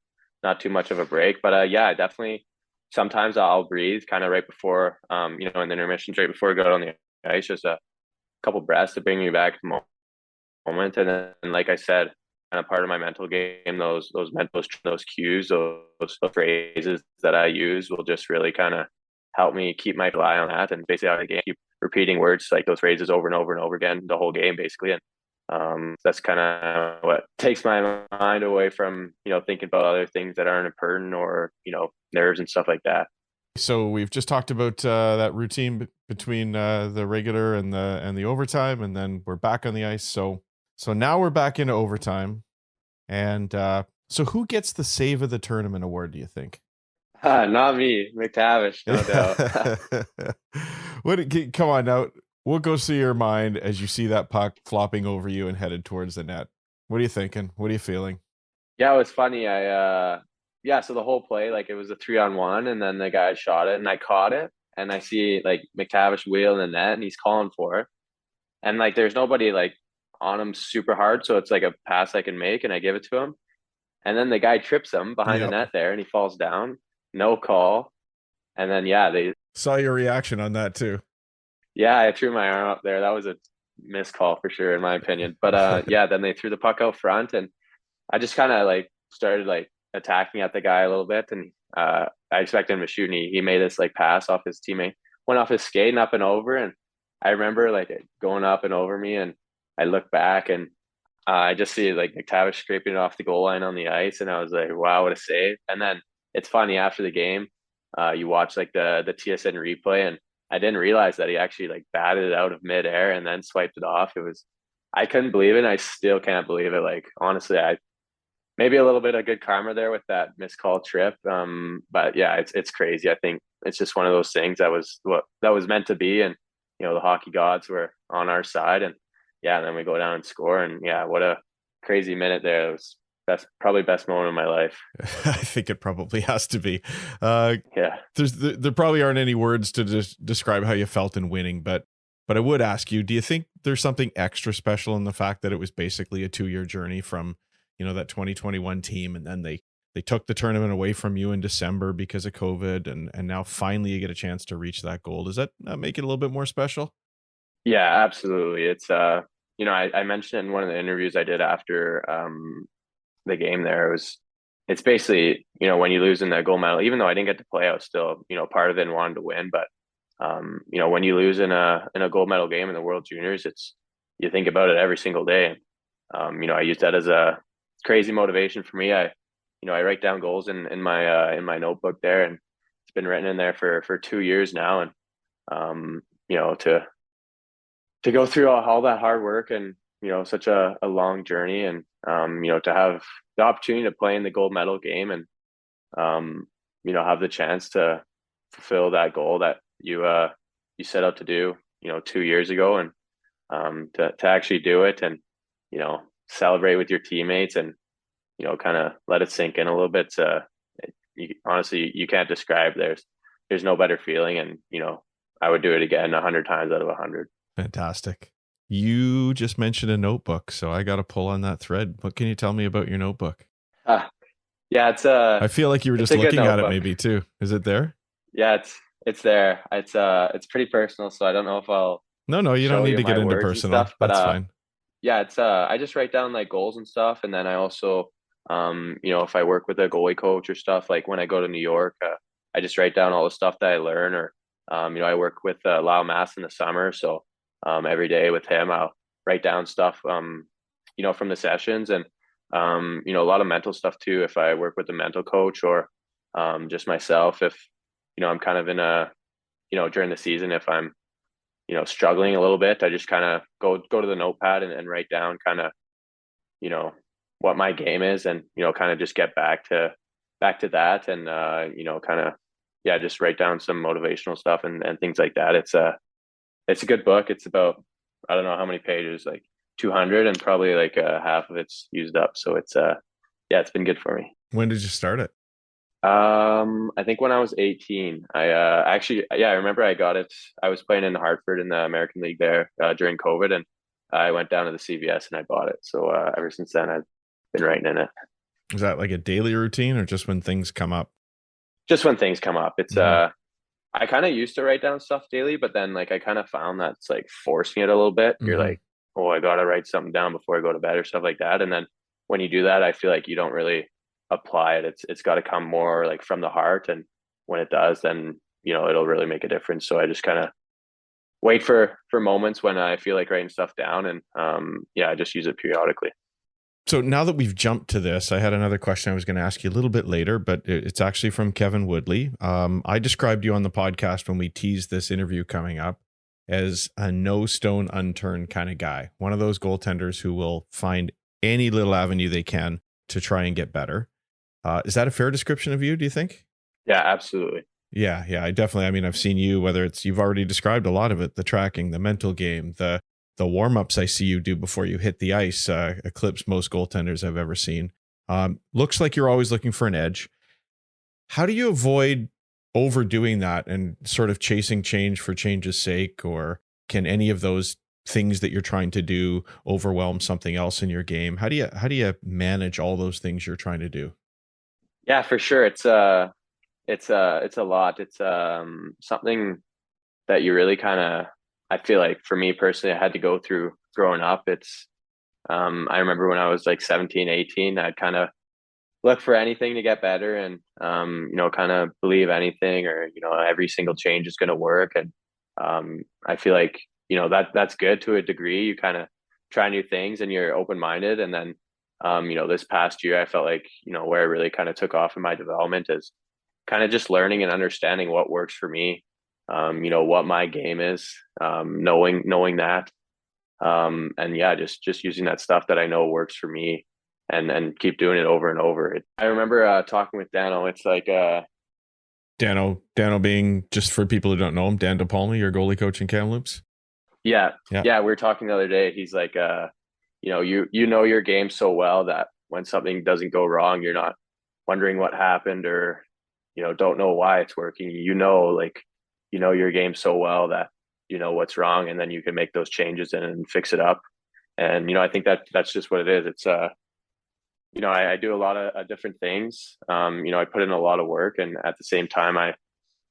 not too much of a break. But yeah, I definitely sometimes I'll breathe kind of right before in the intermissions, right before I go out on the ice, just a couple breaths to bring me back to the moment. And then, like I said, kind of part of my mental game, those cues, those phrases that I use will just really kind of help me keep my eye on that. And basically, I keep repeating words like those phrases over and over and over again the whole game, basically. And that's kind of what takes my mind away from thinking about other things that aren't important or nerves and stuff like that. So we've just talked about that routine between the regular and the overtime, and then we're back on the ice. So now we're back into overtime, and so who gets the save of the tournament award? Do you think? Not me, McTavish, no doubt. Come on now. What goes through your mind as you see that puck flopping over you and headed towards the net? What are you thinking? What are you feeling? Yeah, it was funny. So the whole play, like it was a 3-on-1, and then the guy shot it, and I caught it, and I see like McTavish wheel in the net, and he's calling for it, and like there's nobody like on him super hard, so it's like a pass I can make, and I give it to him, and then the guy trips him behind the net there, and he falls down, no call, and then they saw your reaction on that too. Yeah, I threw my arm up there. That was a missed call for sure, in my opinion. But then they threw the puck out front, and I just kind of like started like attacking at the guy a little bit, and I expected him to shoot, and he made this like pass off his teammate, went off his skate and up and over, and I remember like it going up and over me, and I look back, and I just see like McTavish scraping it off the goal line on the ice, and I was like, wow, what a save! And then it's funny after the game, you watch like the TSN replay, and I didn't realize that he actually like batted it out of midair and then swiped it off. I couldn't believe it. And I still can't believe it. Like, honestly, maybe a little bit of good karma there with that missed call trip. But yeah, it's crazy. I think it's just one of those things that was meant to be. And, the hockey gods were on our side, and then we go down and score. And what a crazy minute there. It was probably best moment of my life. I think it probably has to be. There probably aren't any words to describe how you felt in winning, but I would ask you, do you think there's something extra special in the fact that it was basically a 2-year journey from, that 2021 team, and then they took the tournament away from you in December because of COVID, and now finally you get a chance to reach that goal? Does that make it a little bit more special? Yeah, absolutely. It's I mentioned in one of the interviews I did after the game there, it's basically, when you lose in the gold medal, even though I didn't get to play, I was still, part of it and wanted to win. But, when you lose in a gold medal game in the World Juniors, you think about it every single day. And, I use that as a crazy motivation for me. I write down goals in my notebook there, and it's been written in there for 2 years now. And, to go through all that hard work and, such a long journey, and, to have the opportunity to play in the gold medal game, and, have the chance to fulfill that goal that you set out to do, 2 years ago, and to actually do it, and, celebrate with your teammates, and, kind of let it sink in a little bit. Honestly, you can't describe. There's no better feeling, and, I would do it again 100 times out of 100. Fantastic. You just mentioned a notebook, so I got to pull on that thread. What can you tell me about your notebook? Yeah, I feel like you were just looking at it maybe too. Is it there? Yeah, it's there. It's pretty personal, so I don't know if I'll. No, you don't need to get into personal. Stuff, but that's fine. Yeah, it's I just write down like goals and stuff, and then I also if I work with a goalie coach or stuff, like when I go to New York, I just write down all the stuff that I learn. Or I work with Lyle Mass in the summer, so every day with him I'll write down stuff from the sessions, and a lot of mental stuff too if I work with a mental coach, or just myself if I'm kind of in a during the season, if I'm struggling a little bit, I just kind of go to the notepad and write down kind of what my game is, and kind of just get back to that, and kind of just write down some motivational stuff and things like that. It's a good book. It's about, I don't know how many pages, like 200, and probably like half of it's used up. So it's it's been good for me. When did you start it? I think when I was 18, I I remember I got it. I was playing in Hartford in the American League there during COVID, and I went down to the CVS and I bought it. So ever since then, I've been writing in it. Is that like a daily routine or just when things come up? Just when things come up. It's I kind of used to write down stuff daily, but then like I kind of found that it's like forcing it a little bit. You're like, oh, I gotta write something down before I go to bed or stuff like that. And then when you do that, I feel like you don't really apply it. It's got to come more like from the heart, and when it does, then it'll really make a difference. So I just kind of wait for moments when I feel like writing stuff down, and I just use it periodically. So now that we've jumped to this, I had another question I was going to ask you a little bit later, but it's actually from Kevin Woodley. I described you on the podcast when we teased this interview coming up as a no stone unturned kind of guy, one of those goaltenders who will find any little avenue they can to try and get better. Is that a fair description of you, do you think? Yeah, absolutely. Yeah, I definitely. I mean, I've seen you, whether it's, you've already described a lot of it, the tracking, the mental game, the warm-ups I see you do before you hit the ice, eclipse most goaltenders I've ever seen. Looks like you're always looking for an edge. How do you avoid overdoing that and sort of chasing change for change's sake? Or can any of those things that you're trying to do overwhelm something else in your game? How do you manage all those things you're trying to do? Yeah, for sure. It's a lot. It's something that you really kind of, I feel like for me personally, I had to go through growing up. It's I remember when I was like 17, 18, I'd kind of look for anything to get better, and kind of believe anything, or every single change is going to work. And I feel like that's good to a degree. You kind of try new things and you're open-minded. And then this past year, I felt like where I really kind of took off in my development is kind of just learning and understanding what works for me. What my game is, knowing that, and just using that stuff that I know works for me, and keep doing it over and over. I remember talking with Dano. It's like Dano being, just for people who don't know him, Dan DePalma, your goalie coach in Kamloops. Yeah. We were talking the other day. He's like, you know your game so well that when something doesn't go wrong, you're not wondering what happened, or don't know why it's working. Like your game so well that you know what's wrong, and then you can make those changes and fix it up. And I think that's just what it is. It's I do a lot of different things. I put in a lot of work, and at the same time I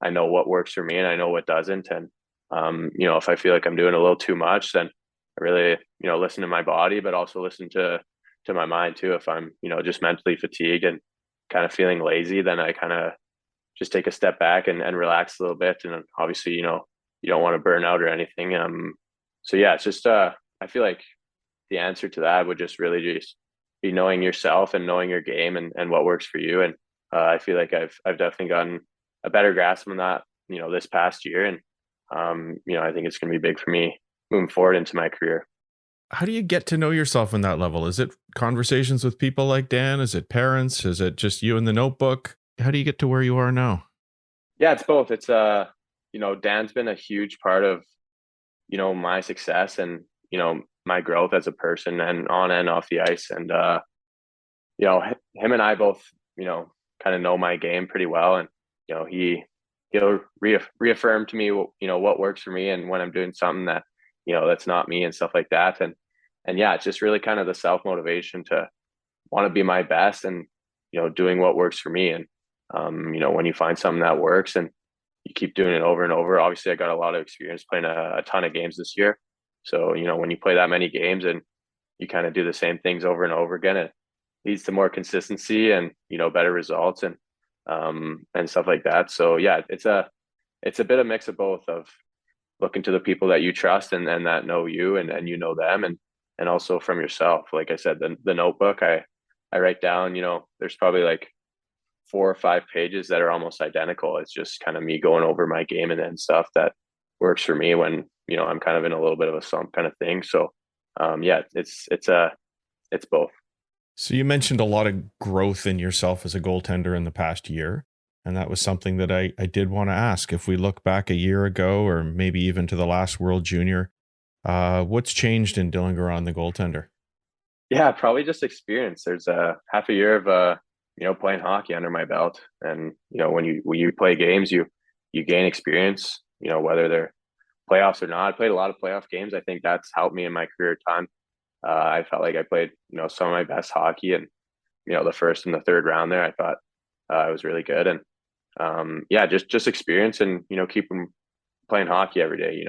know what works for me and I know what doesn't. And if I feel like I'm doing a little too much, then I really listen to my body, but also listen to my mind too. If I'm just mentally fatigued and kind of feeling lazy, then I kind of just take a step back and relax a little bit. And obviously, you don't want to burn out or anything. So yeah, it's just, I feel like the answer to that would just really just be knowing yourself and knowing your game, and what works for you. And I feel like I've definitely gotten a better grasp on that, this past year. And, I think it's going to be big for me moving forward into my career. How do you get to know yourself in that level? Is it conversations with people like Dan? Is it parents? Is it just you in the notebook? How do you get to where you are now? Yeah, it's both. It's Dan's been a huge part of my success, and my growth as a person, and on and off the ice. And him and I both kind of know my game pretty well. And he'll reaffirm to me what works for me, and when I'm doing something that that's not me, and stuff like that. And yeah, it's just really kind of the self motivation to want to be my best, and doing what works for me. And when you find something that works and you keep doing it over and over. Obviously, I got a lot of experience playing a ton of games this year. So, when you play that many games and you kind of do the same things over and over again, it leads to more consistency and, better results, and stuff like that. So yeah, it's a bit of mix of both, of looking to the people that you trust and that know you, and them, and also from yourself. Like I said, the notebook, I write down, there's probably like 4 or 5 pages that are almost identical. It's just kind of me going over my game and then stuff that works for me when I'm kind of in a little bit of a slump kind of thing. So yeah, it's both. So you mentioned a lot of growth in yourself as a goaltender in the past year. And that was something that I did want to ask. If we look back a year ago, or maybe even to the last World Junior, what's changed in Dylan Garand, the goaltender? Yeah, probably just experience. There's a half a year of playing hockey under my belt, and when you play games, you gain experience. Whether they're playoffs or not. I played a lot of playoff games. I think that's helped me in my career time. I felt like I played some of my best hockey, and the first and the third round there, I thought I was really good, and yeah, just experience and keep them playing hockey every day.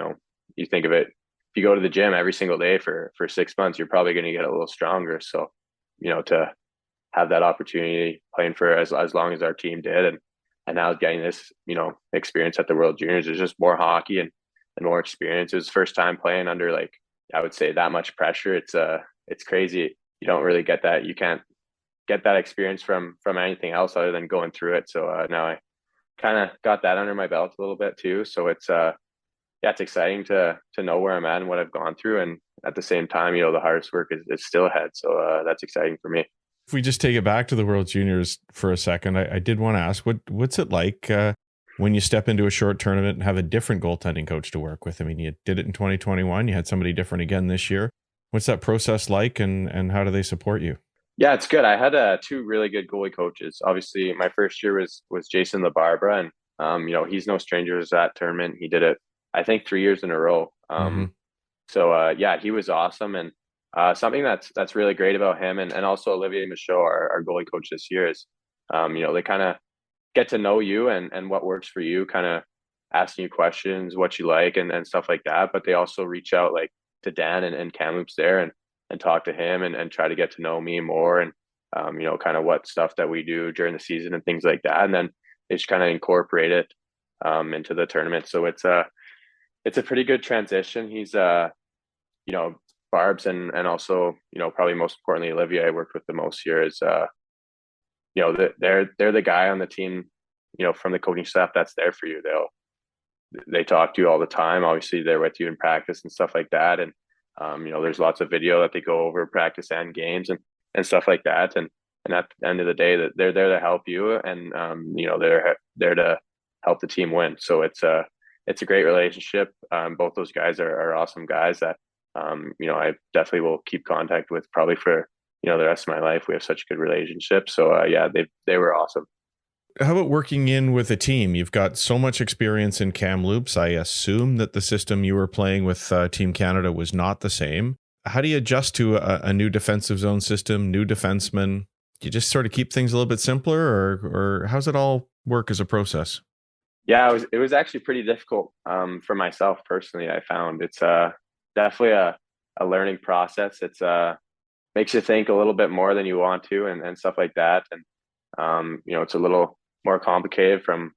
You think of it, if you go to the gym every single day for 6 months, you're probably going to get a little stronger. So to have that opportunity playing for as long as our team did, and now getting this experience at the World Juniors, is just more hockey and more experience. It was first time playing under, like, I would say, that much pressure. It's crazy. You don't really get that. You can't get that experience from anything else other than going through it. So now I kind of got that under my belt a little bit too. So it's yeah, it's exciting to know where I'm at and what I've gone through, and at the same time, the hardest work is still ahead. So that's exciting for me. If we just take it back to the World Juniors for a second, I did want to ask, what's it like when you step into a short tournament and have a different goaltending coach to work with? I mean, you did it in 2021. You had somebody different again this year. What's that process like, and how do they support you? Yeah, it's good. I had two really good goalie coaches. Obviously, my first year was Jason LaBarbera, and he's no stranger to that tournament. He did it, I think, 3 years in a row. Mm-hmm. So yeah, he was awesome, and something that's really great about him, and also Olivier Michaud, our goalie coach this year, is they kind of get to know you and what works for you, kind of asking you questions, what you like, and stuff like that. But they also reach out, like, to Dan and Kamloops there, and talk to him, and try to get to know me more, and kind of what stuff that we do during the season and things like that. And then they just kind of incorporate it into the tournament. So it's a pretty good transition. He's Barb's, and also probably most importantly Olivia, I worked with the most here, is they're the guy on the team, from the coaching staff, that's there for you. They talk to you all the time. Obviously, they're with you in practice and stuff like that, and there's lots of video that they go over practice and games and stuff like that. And at the end of the day, that they're there to help you, and they're there to help the team win. So it's a great relationship. Both those guys are awesome guys that I definitely will keep contact with, probably for the rest of my life. We have such a good relationship. So yeah, they were awesome. How about working in with a team? You've got so much experience in Kamloops. I assume that the system you were playing with Team Canada was not the same. How do you adjust to a new defensive zone system, new defensemen? Do you just sort of keep things a little bit simpler, or how's it all work as a process? Yeah, it was actually pretty difficult for myself personally. I found it's definitely a learning process. It's makes you think a little bit more than you want to, and stuff like that. And it's a little more complicated from,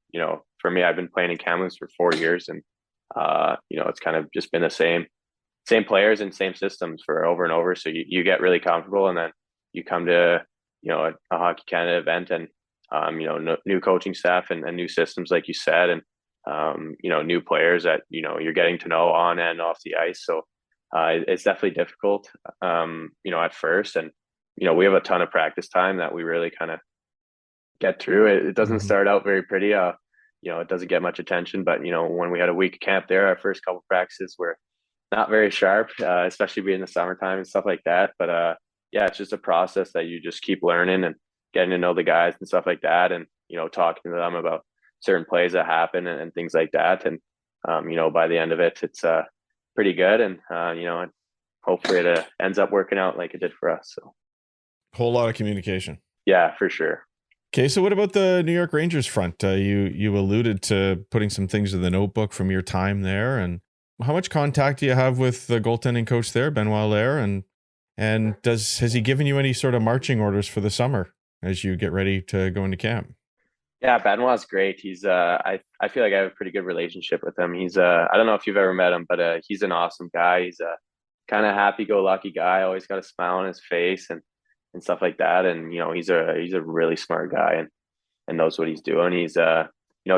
for me, I've been playing in Kamloops for 4 years, and it's kind of just been the same players and same systems for over and over. So you get really comfortable, and then you come to a Hockey Canada event, and new coaching staff and new systems, like you said, and new players that you're getting to know on and off the ice. So it's definitely difficult at first, and we have a ton of practice time that we really kind of get through. It doesn't start out very pretty. It doesn't get much attention, but when we had a week of camp there, our first couple practices were not very sharp, especially being the summertime and stuff like that. But yeah, it's just a process that you just keep learning and getting to know the guys and stuff like that, and talking to them about certain plays that happen, and things like that. And by the end of it, it's pretty good, and and hopefully it ends up working out like it did for us. So whole lot of communication. Yeah, for sure. Okay, so what about the New York Rangers front? You alluded to putting some things in the notebook from your time there, and how much contact do you have with the goaltending coach there, Benoit Lair, and has he given you any sort of marching orders for the summer as you get ready to go into camp? Yeah, Benoit's great. He's I feel like I have a pretty good relationship with him. He's I don't know if you've ever met him, but he's an awesome guy. He's a kind of happy-go-lucky guy. Always got a smile on his face, and stuff like that. And he's a really smart guy, and knows what he's doing. He's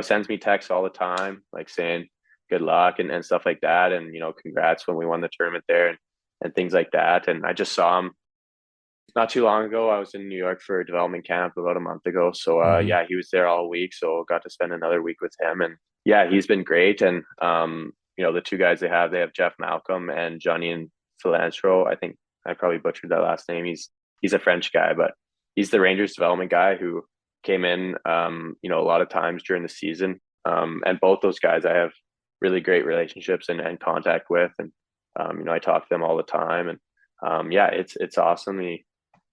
sends me texts all the time, like saying good luck and stuff like that, and congrats when we won the tournament there, and things like that. And I just saw him not too long ago, I was in New York for a development camp about a month ago. So yeah, he was there all week. So got to spend another week with him, and yeah, he's been great. And the two guys they have Jeff Malcolm and Johnny and Cilantro. I think I probably butchered that last name. He's a French guy, but he's the Rangers development guy who came in a lot of times during the season. And both those guys I have really great relationships and contact with, and I talk to them all the time. And yeah, it's awesome.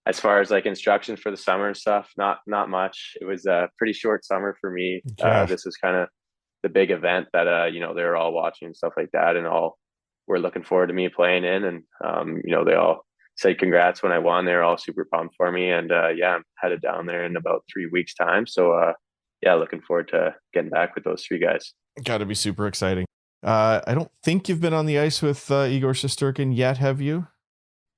As far as like instructions for the summer and stuff, not much. It was a pretty short summer for me. Yeah. This was kind of the big event that they were all watching and stuff like that, and all were looking forward to me playing in. And they all said congrats when I won. They were all super pumped for me, and yeah, I'm headed down there in about 3 weeks time. So yeah, looking forward to getting back with those three guys. Got to be super exciting. I don't think you've been on the ice with Igor Shesterkin yet, have you?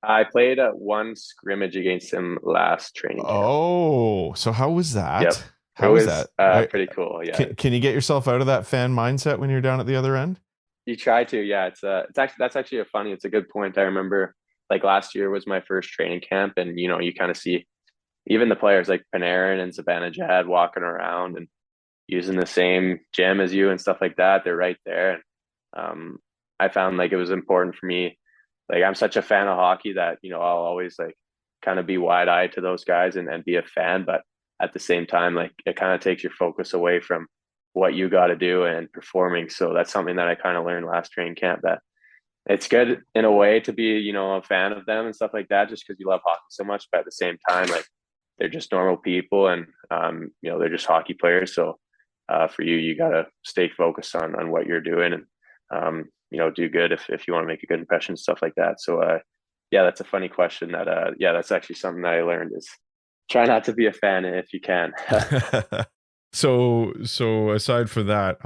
I played one scrimmage against him last training camp. Oh, so how was that? Yep. How was that? Pretty cool. Yeah. Can you get yourself out of that fan mindset when you're down at the other end? You try to. Yeah. That's actually it's a good point. I remember like last year was my first training camp, and you kind of see even the players like Panarin and Zibanejad walking around and using the same gym as you and stuff like that. They're right there. And I found like it was important for me. Like I'm such a fan of hockey that, I'll always like kind of be wide eyed to those guys and be a fan. But at the same time, like it kind of takes your focus away from what you got to do and performing. So that's something that I kind of learned last training camp, that it's good in a way to be, a fan of them and stuff like that, just because you love hockey so much. But at the same time, like they're just normal people, and, they're just hockey players. So for you got to stay focused on what you're doing, and, do good if you want to make a good impression, stuff like that. So yeah, that's a funny question. Yeah, that's actually something that I learned, is try not to be a fan if you can. So aside from that,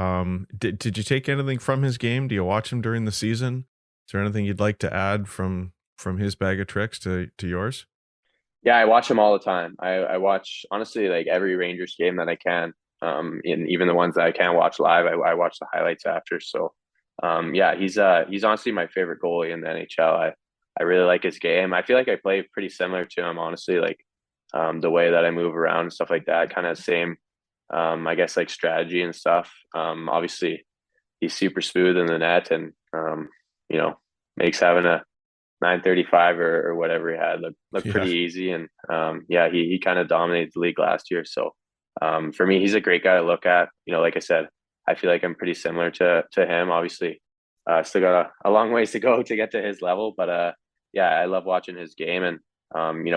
did you take anything from his game? Do you watch him during the season? Is there anything you'd like to add from his bag of tricks to yours? Yeah, I watch him all the time. I watch honestly like every Rangers game that I can. And even the ones that I can't watch live, I watch the highlights after. So yeah, he's honestly my favorite goalie in the NHL. I really like his game. I feel like I play pretty similar to him, honestly, like the way that I move around and stuff like that, kind of same I guess like strategy and stuff. Obviously he's super smooth in the net, and makes having a 935 or whatever he had look pretty easy. And yeah, he kind of dominated the league last year. So for me, he's a great guy to look at. Like I said, I feel like I'm pretty similar to him. Obviously, still got a long ways to go to get to his level, but yeah, I love watching his game, and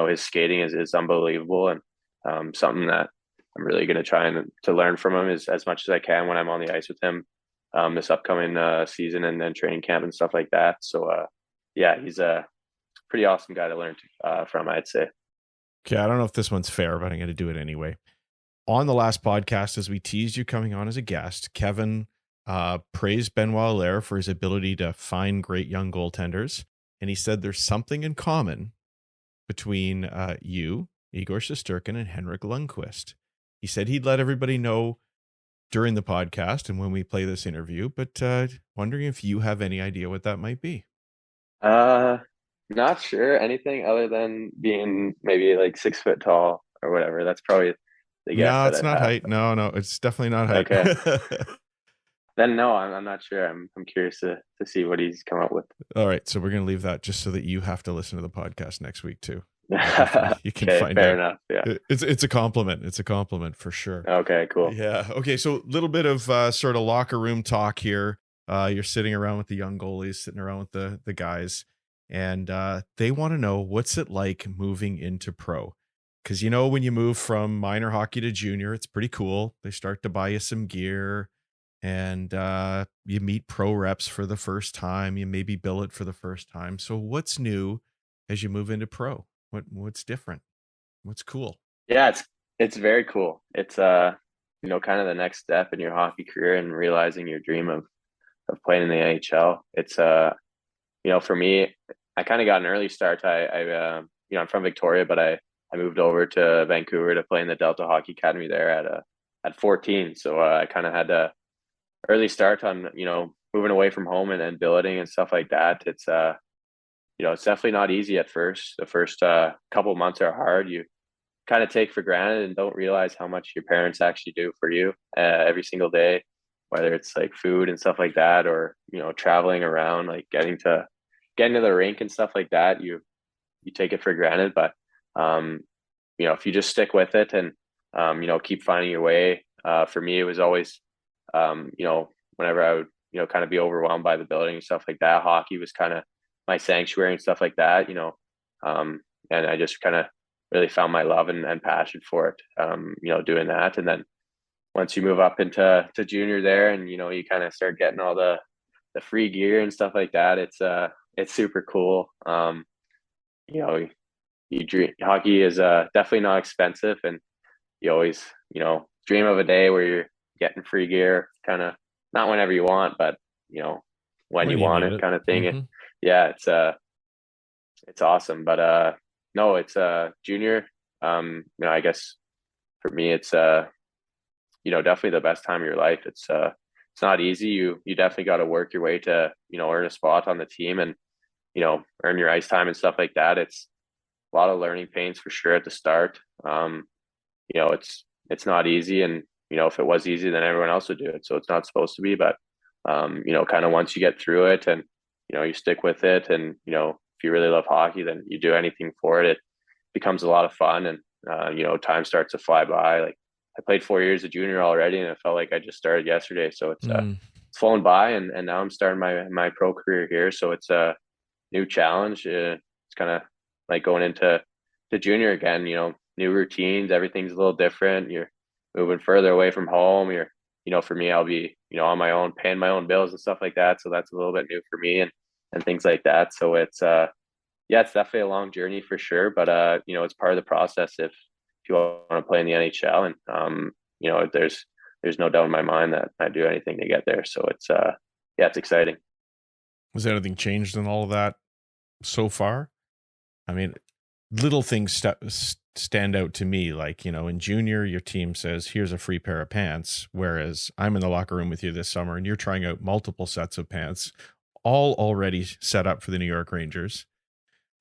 his skating is unbelievable, and something that I'm really going to try to learn from him is as much as I can when I'm on the ice with him this upcoming season and then training camp and stuff like that. So yeah, he's a pretty awesome guy to learn from, I'd say. Okay, I don't know if this one's fair, but I'm going to do it anyway. On the last podcast, as we teased you coming on as a guest, Kevin praised Benoit Allaire for his ability to find great young goaltenders. And he said there's something in common between you, Igor Shesterkin, and Henrik Lundqvist. He said he'd let everybody know during the podcast and when we play this interview, but wondering if you have any idea what that might be. Not sure anything other than being maybe like 6 foot tall or whatever. That's probably the guess. No, that it's I'd not have. height. No, it's definitely not height. Okay. Then no, I'm not sure. I'm curious to see what he's come up with. All right, so we're gonna leave that just so that you have to listen to the podcast next week too. You can Okay, find fair out. enough. Yeah. It's a compliment. It's a compliment for sure. Okay, cool. Yeah. Okay. So a little bit of sort of locker room talk here. You're sitting around with the young goalies, sitting around with the guys, and they want to know what's it like moving into pro. Because when you move from minor hockey to junior, it's pretty cool. They start to buy you some gear, and you meet pro reps for the first time. You maybe bill it for the first time. So what's new as you move into pro? What's different? What's cool? Yeah, it's very cool. It's kind of the next step in your hockey career and realizing your dream of playing in the NHL. It's for me, I kind of got an early start. I'm from Victoria, but I moved over to Vancouver to play in the Delta Hockey Academy there at 14. So I kind of had a early start on moving away from home and billeting and stuff like that. It's it's definitely not easy at first. The first couple months are hard. You kind of take for granted and don't realize how much your parents actually do for you every single day, whether it's like food and stuff like that, or traveling around, like getting to the rink and stuff like that. You take it for granted, but if you just stick with it and keep finding your way. For me, it was always whenever I would kind of be overwhelmed by the building and stuff like that, hockey was kind of my sanctuary and stuff like that. And I just kind of really found my love and passion for it. Doing that, and then once you move up into junior there, and you kind of start getting all the free gear and stuff like that, it's super cool. You dream, hockey is definitely not expensive, and you always dream of a day where you're getting free gear, kind of not whenever you want, but when you want it, kind of thing. Mm-hmm. Yeah, it's awesome. But no, it's junior. I guess for me, it's definitely the best time of your life. It's not easy. You definitely got to work your way to earn a spot on the team, and earn your ice time and stuff like that. It's a lot of learning pains for sure at the start. It's not easy, and if it was easy, then everyone else would do it. So it's not supposed to be, but kind of once you get through it, and you stick with it, and if you really love hockey, then you do anything for it. It becomes a lot of fun, and time starts to fly by. Like, I played 4 years of junior already, and it felt like I just started yesterday. So it's flown by, and now I'm starting my pro career here. So it's a new challenge. It's kind of like going into junior again. New routines, everything's a little different. You're moving further away from home. For me, I'll be on my own, paying my own bills and stuff like that. So that's a little bit new for me, and things like that. So it's it's definitely a long journey for sure, but it's part of the process if you want to play in the NHL, and there's no doubt in my mind that I do anything to get there. So it's it's exciting. Has anything changed in all of that so far? I mean, little things stand out to me, like, in junior, your team says, here's a free pair of pants, whereas I'm in the locker room with you this summer and you're trying out multiple sets of pants, all already set up for the New York Rangers.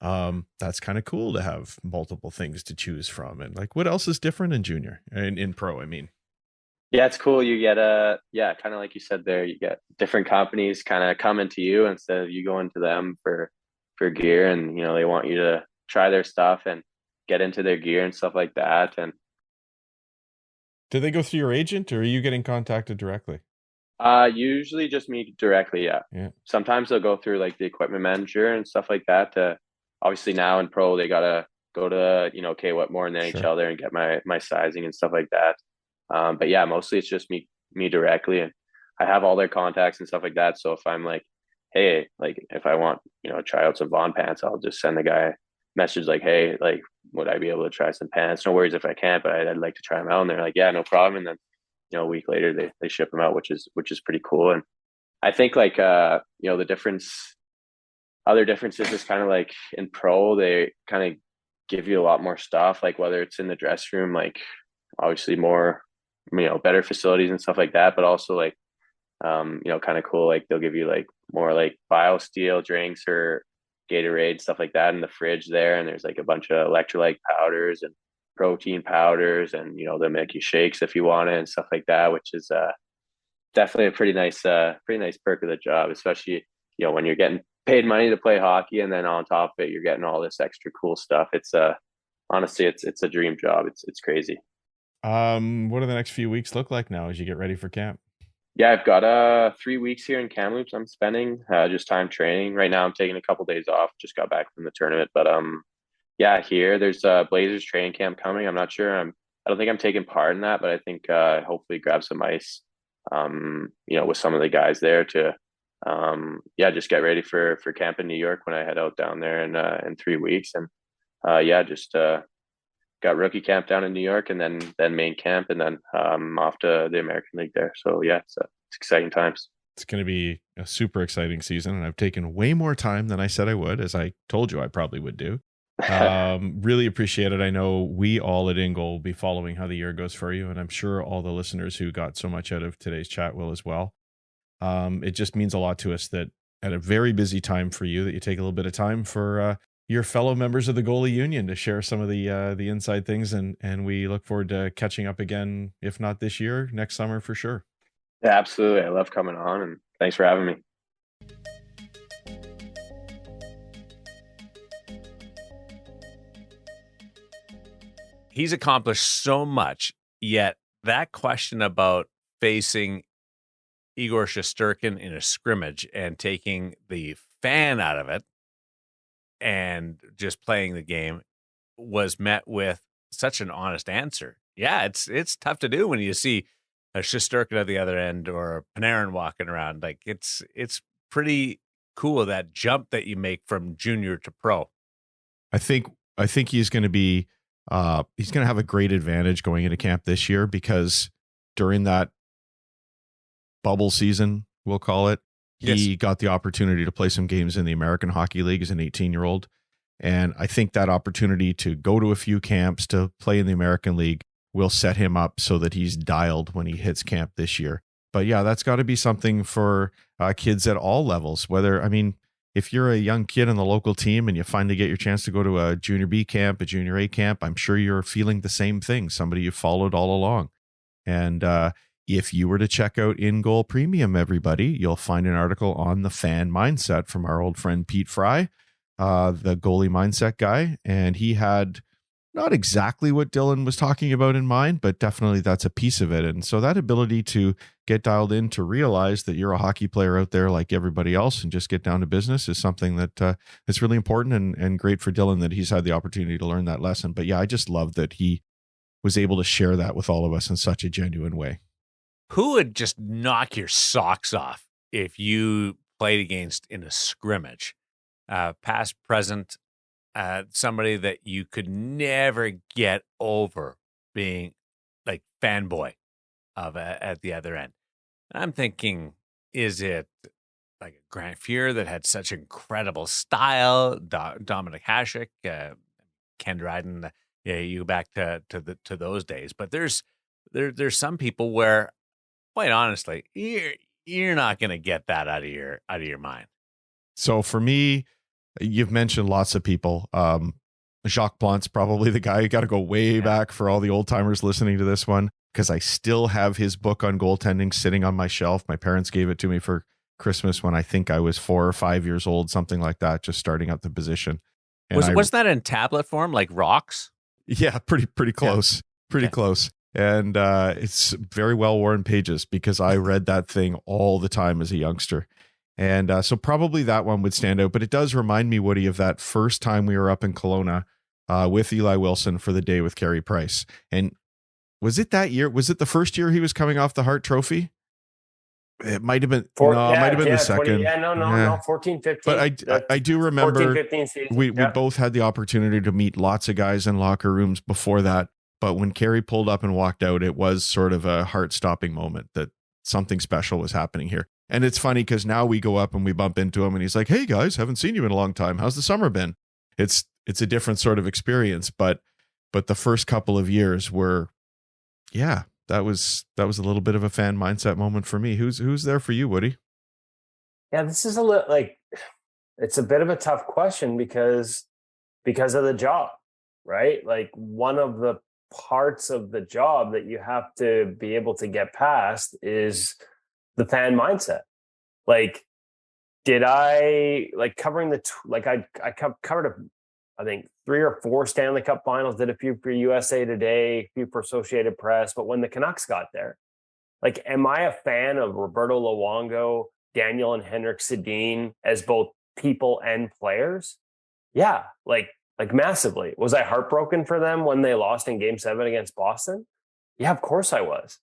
That's kind of cool to have multiple things to choose from. And like, what else is different in junior and in pro? I mean, yeah, it's cool. You get kind of like you said there, you get different companies kind of coming to you instead of you going to them for gear, and they want you to try their stuff and get into their gear and stuff like that. And do they go through your agent, or are you getting contacted directly? Usually just me directly. Yeah. Sometimes they'll go through like the equipment manager and stuff like that. Obviously now in pro, they gotta go to K Whitmore and the NHL there and get my sizing and stuff like that. But yeah, mostly it's just me directly, and I have all their contacts and stuff like that. So if I'm like, hey, like if I want try out some Vaughn pants, I'll just send the guy a message like, hey, like, would I be able to try some pants? No worries if I can't, but I'd like to try them out. And they're like, yeah, no problem. And then a week later they ship them out, which is pretty cool. And I think like other differences is kind of like in pro, they kind of give you a lot more stuff, like whether it's in the dressing room, like obviously more better facilities and stuff like that, but also like kind of cool, like they'll give you like more like BioSteel drinks or Gatorade, stuff like that in the fridge there, and there's like a bunch of electrolyte powders and protein powders, and they'll make you shakes if you want it and stuff like that, which is definitely a pretty nice perk of the job, especially when you're getting paid money to play hockey, and then on top of it you're getting all this extra cool stuff. It's honestly it's a dream job. It's crazy. What do the next few weeks look like now as you get ready for camp? Yeah, I've got 3 weeks here in Kamloops. I'm spending just time training. Right now I'm taking a couple days off, just got back from the tournament, but yeah, here there's a Blazers training camp coming. I'm not sure. I don't think I'm taking part in that, but I think hopefully grab some ice, with some of the guys there to, just get ready for camp in New York when I head out down there in 3 weeks. And just got rookie camp down in New York, and then main camp, and then off to the American League there. So yeah, it's exciting times. It's going to be a super exciting season, and I've taken way more time than I said I would, as I told you I probably would do. Really appreciate it. I know we all at InGoal will be following how the year goes for you, and I'm sure all the listeners who got so much out of today's chat will as well. It just means a lot to us that at a very busy time for you, that you take a little bit of time for your fellow members of the goalie union to share some of the inside things. And we look forward to catching up again, if not this year, next summer for sure. Yeah, absolutely. I love coming on, and thanks for having me. He's accomplished so much, yet that question about facing Igor Shesterkin in a scrimmage and taking the fan out of it and just playing the game was met with such an honest answer. Yeah, it's tough to do when you see a Shesterkin at the other end or a Panarin walking around. Like it's pretty cool, that jump that you make from junior to pro. I think he's going to be he's going to have a great advantage going into camp this year, because during that bubble season, we'll call it, he got the opportunity to play some games in the American Hockey League as an 18-year-old. And I think that opportunity to go to a few camps, to play in the American League, will set him up so that he's dialed when he hits camp this year. But yeah, that's got to be something for kids at all levels. If you're a young kid on the local team and you finally get your chance to go to a junior B camp, a junior A camp, I'm sure you're feeling the same thing. Somebody you followed all along. And if you were to check out InGoal Premium, everybody, you'll find an article on the fan mindset from our old friend Pete Fry, the goalie mindset guy. And he had not exactly what Dylan was talking about in mind, but definitely that's a piece of it. And so that ability to get dialed in, to realize that you're a hockey player out there like everybody else and just get down to business, is something that is really important, and great for Dylan that he's had the opportunity to learn that lesson. But yeah, I just love that he was able to share that with all of us in such a genuine way. Who would just knock your socks off if you played against in a scrimmage? Past, present, somebody that you could never get over being like fanboy of at the other end. I'm thinking, is it like a Grant Fuhr that had such incredible style, Dominic Hasek, Ken Dryden? Yeah, you go back to those days. But there's some people where, quite honestly, you're not going to get that out of your mind. So for me, you've mentioned lots of people. Jacques Plant's probably the guy. You got to go way back for all the old timers listening to this one, because I still have his book on goaltending sitting on my shelf. My parents gave it to me for Christmas when I think I was 4 or 5 years old, something like that, just starting out the position. And wasn't that in tablet form, like rocks? Yeah, pretty close, close. And it's very well worn pages, because I read that thing all the time as a youngster. And so probably that one would stand out. But it does remind me, Woody, of that first time we were up in Kelowna with Eli Wilson for the day with Carey Price. And was it that year? Was it the first year he was coming off the Hart Trophy? It might have been. It might have been the second. 14, 15. But I do remember 14, 15 season. We both had the opportunity to meet lots of guys in locker rooms before that. But when Carey pulled up and walked out, it was sort of a heart-stopping moment that something special was happening here. And it's funny because now we go up and we bump into him and he's like, "Hey guys, haven't seen you in a long time. How's the summer been?" It's a different sort of experience, but the first couple of years were, yeah, that was a little bit of a fan mindset moment for me. Who's there for you, Woody? Yeah, this is it's a bit of a tough question because of the job, right? Like, one of the parts of the job that you have to be able to get past is the fan mindset. Like, did I covering I covered I think 3 or 4 Stanley Cup finals, did a few for USA Today, a few for Associated Press. But when the Canucks got there, am I a fan of Roberto Luongo, Daniel and Henrik Sedin as both people and players? Yeah, massively. Was I heartbroken for them when they lost in Game 7 against Boston? Yeah, of course I was.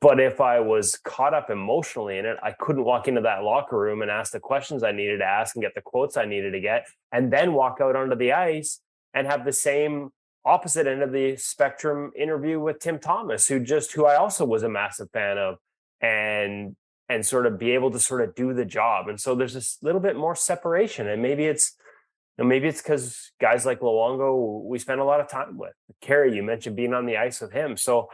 But if I was caught up emotionally in it, I couldn't walk into that locker room and ask the questions I needed to ask and get the quotes I needed to get, and then walk out onto the ice and have the same opposite end of the spectrum interview with Tim Thomas, who I also was a massive fan of, and sort of be able to sort of do the job. And so there's this little bit more separation. And maybe it's because guys like Luongo, we spend a lot of time with. Carey, you mentioned being on the ice with him. So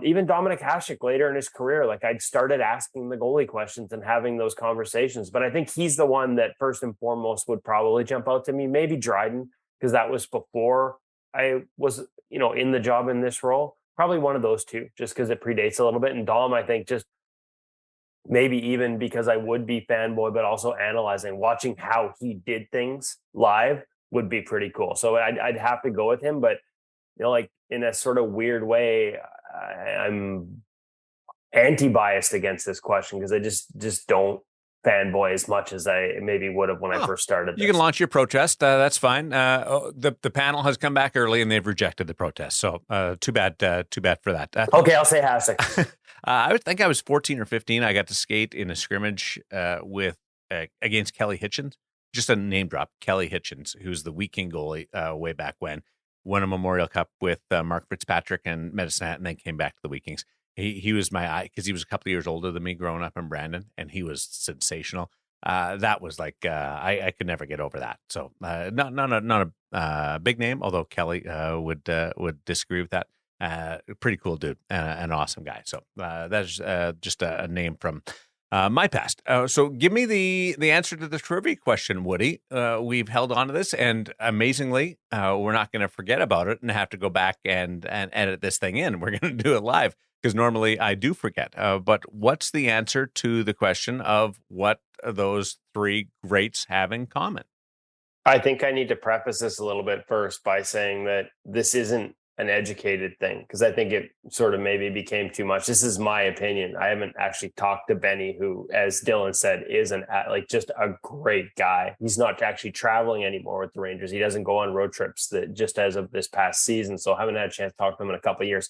Even Dominic Hasek later in his career, like I'd started asking the goalie questions and having those conversations. But I think he's the one that first and foremost would probably jump out to me. Maybe Dryden, because that was before I was, in the job in this role. Probably one of those two, just because it predates a little bit. And Dom, I think, just maybe even because I would be fanboy, but also analyzing, watching how he did things live would be pretty cool. So I'd have to go with him, but like in a sort of weird way, I'm anti-biased against this question because I just don't fanboy as much as I maybe would have when I first started this. You can launch your protest. That's fine. The panel has come back early and they've rejected the protest. So too bad for that. Okay, I'll say Hasek. I would think I was 14 or 15. I got to skate in a scrimmage with against Kelly Hitchens. Just a name drop, Kelly Hitchens, who's the Wheat King goalie way back when. Won a Memorial Cup with Mark Fitzpatrick and Medicine Hat, and then came back to the Wheat Kings. He was my eye because he was a couple of years older than me growing up in Brandon, and he was sensational. That was like I could never get over that. So not a big name, although Kelly would disagree with that. Pretty cool dude, an awesome guy. So that's just a name from my past. So give me the answer to the trivia question, Woody. We've held on to this, and amazingly, we're not going to forget about it and have to go back and edit this thing in. We're going to do it live because normally I do forget. But what's the answer to the question of what those three greats have in common? I think I need to preface this a little bit first by saying that this isn't an educated thing, because I think it sort of maybe became too much. This is my opinion. I haven't actually talked to Benny, who, as Dylan said, is just a great guy. He's not actually traveling anymore with the Rangers. He doesn't go on road trips just as of this past season. So I haven't had a chance to talk to him in a couple of years.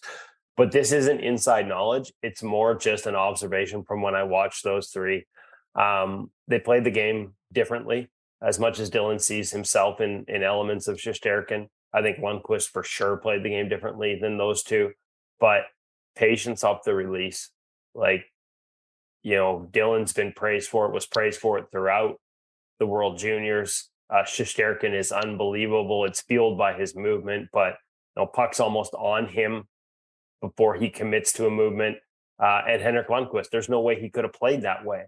But this isn't inside knowledge. It's more just an observation from when I watched those three. They played the game differently, as much as Dylan sees himself in elements of Shesterkin. I think Lundqvist for sure played the game differently than those two, but patience off the release. Dylan's been was praised for it throughout the World Juniors. Shesterkin is unbelievable. It's fueled by his movement, but puck's almost on him before he commits to a movement. And Henrik Lundqvist, there's no way he could have played that way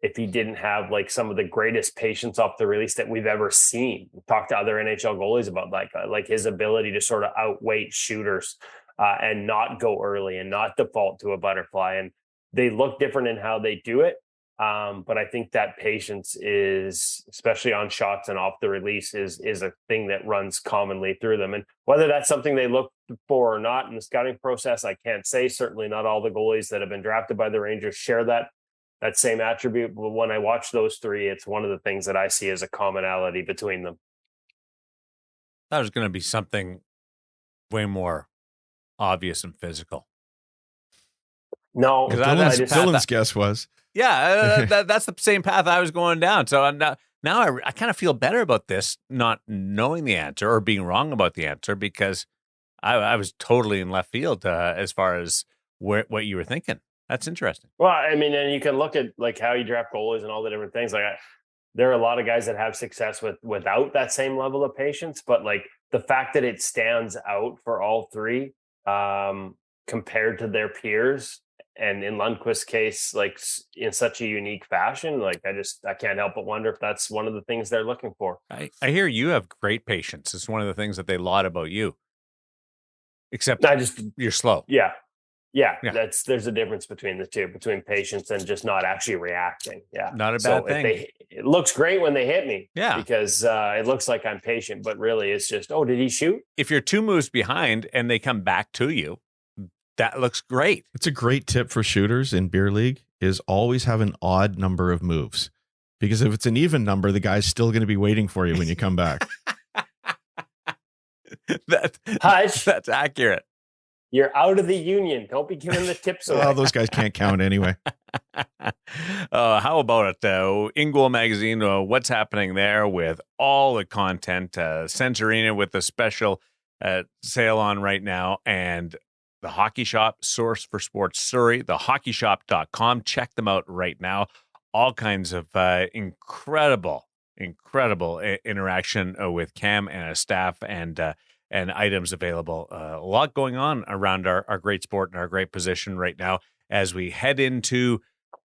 if he didn't have some of the greatest patience off the release that we've ever seen. We talked to other NHL goalies about like his ability to sort of outweight shooters and not go early and not default to a butterfly. And they look different in how they do it. But I think that patience is, especially on shots and off the release, is a thing that runs commonly through them. And whether that's something they look for or not in the scouting process, I can't say. Certainly not all the goalies that have been drafted by the Rangers share that same attribute. But when I watch those three, it's one of the things that I see as a commonality between them. That was going to be something way more obvious and physical. No, Dylan's guess was. Yeah, that's the same path I was going down. So now I kind of feel better about this, not knowing the answer or being wrong about the answer, because I was totally in left field as far as what you were thinking. That's interesting. Well, I mean, and you can look at how you draft goalies and all the different things. There are a lot of guys that have success without that same level of patience, but the fact that it stands out for all three compared to their peers, and in Lundqvist's case, in such a unique fashion, I can't help but wonder if that's one of the things they're looking for. I hear you have great patience. It's one of the things that they laud about you. Except you're slow. Yeah, there's a difference between the two, between patience and just not actually reacting. Yeah, not a bad thing. It looks great when they hit me. Yeah, because it looks like I'm patient, but really it's just, oh, did he shoot? If you're 2 moves behind and they come back to you, that looks great. It's a great tip for shooters in beer league is always have an odd number of moves, because if it's an even number, the guy's still going to be waiting for you when you come back. That's accurate. You're out of the union. Don't be giving the tips away. Oh, those guys can't count anyway. How about it? InGoal magazine, what's happening there with all the content? Sense Arena with the special sale on right now. And the Hockey Shop, source for sports Surrey, thehockeyshop.com. Check them out right now. All kinds of incredible interaction with Cam and his staff. And and items available. A lot going on around our great sport and our great position right now as we head into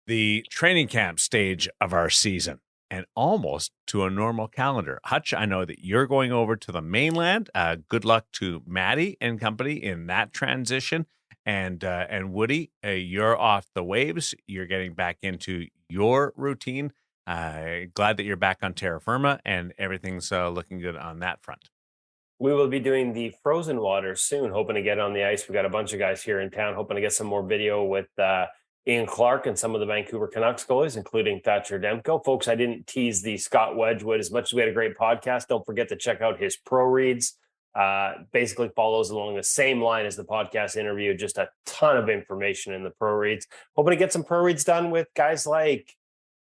the training camp stage of our season and almost to a normal calendar. Hutch, I know that you're going over to the mainland. Good luck to Maddie and company in that transition. And Woody, you're off the waves. You're getting back into your routine. Glad that you're back on terra firma and everything's looking good on that front. We will be doing the frozen water soon, hoping to get on the ice. We got a bunch of guys here in town, hoping to get some more video with Ian Clark and some of the Vancouver Canucks goalies, including Thatcher Demko. Folks, I didn't tease the Scott Wedgwood as much as we had a great podcast. Don't forget to check out his pro reads. Basically follows along the same line as the podcast interview. Just a ton of information in the pro reads. Hoping to get some pro reads done with guys like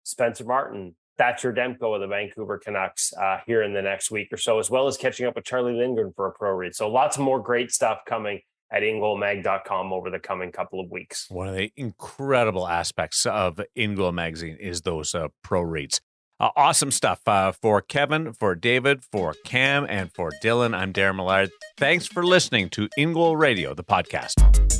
Spencer Martin, Thatcher Demko of the Vancouver Canucks here in the next week or so, as well as catching up with Charlie Lindgren for a pro read. So lots more great stuff coming at InGoalMag.com over the coming couple of weeks. One of the incredible aspects of InGoal Magazine is those pro reads. Awesome stuff for Kevin, for David, for Cam, and for Dylan. I'm Darren Millard. Thanks for listening to InGoal Radio, the podcast.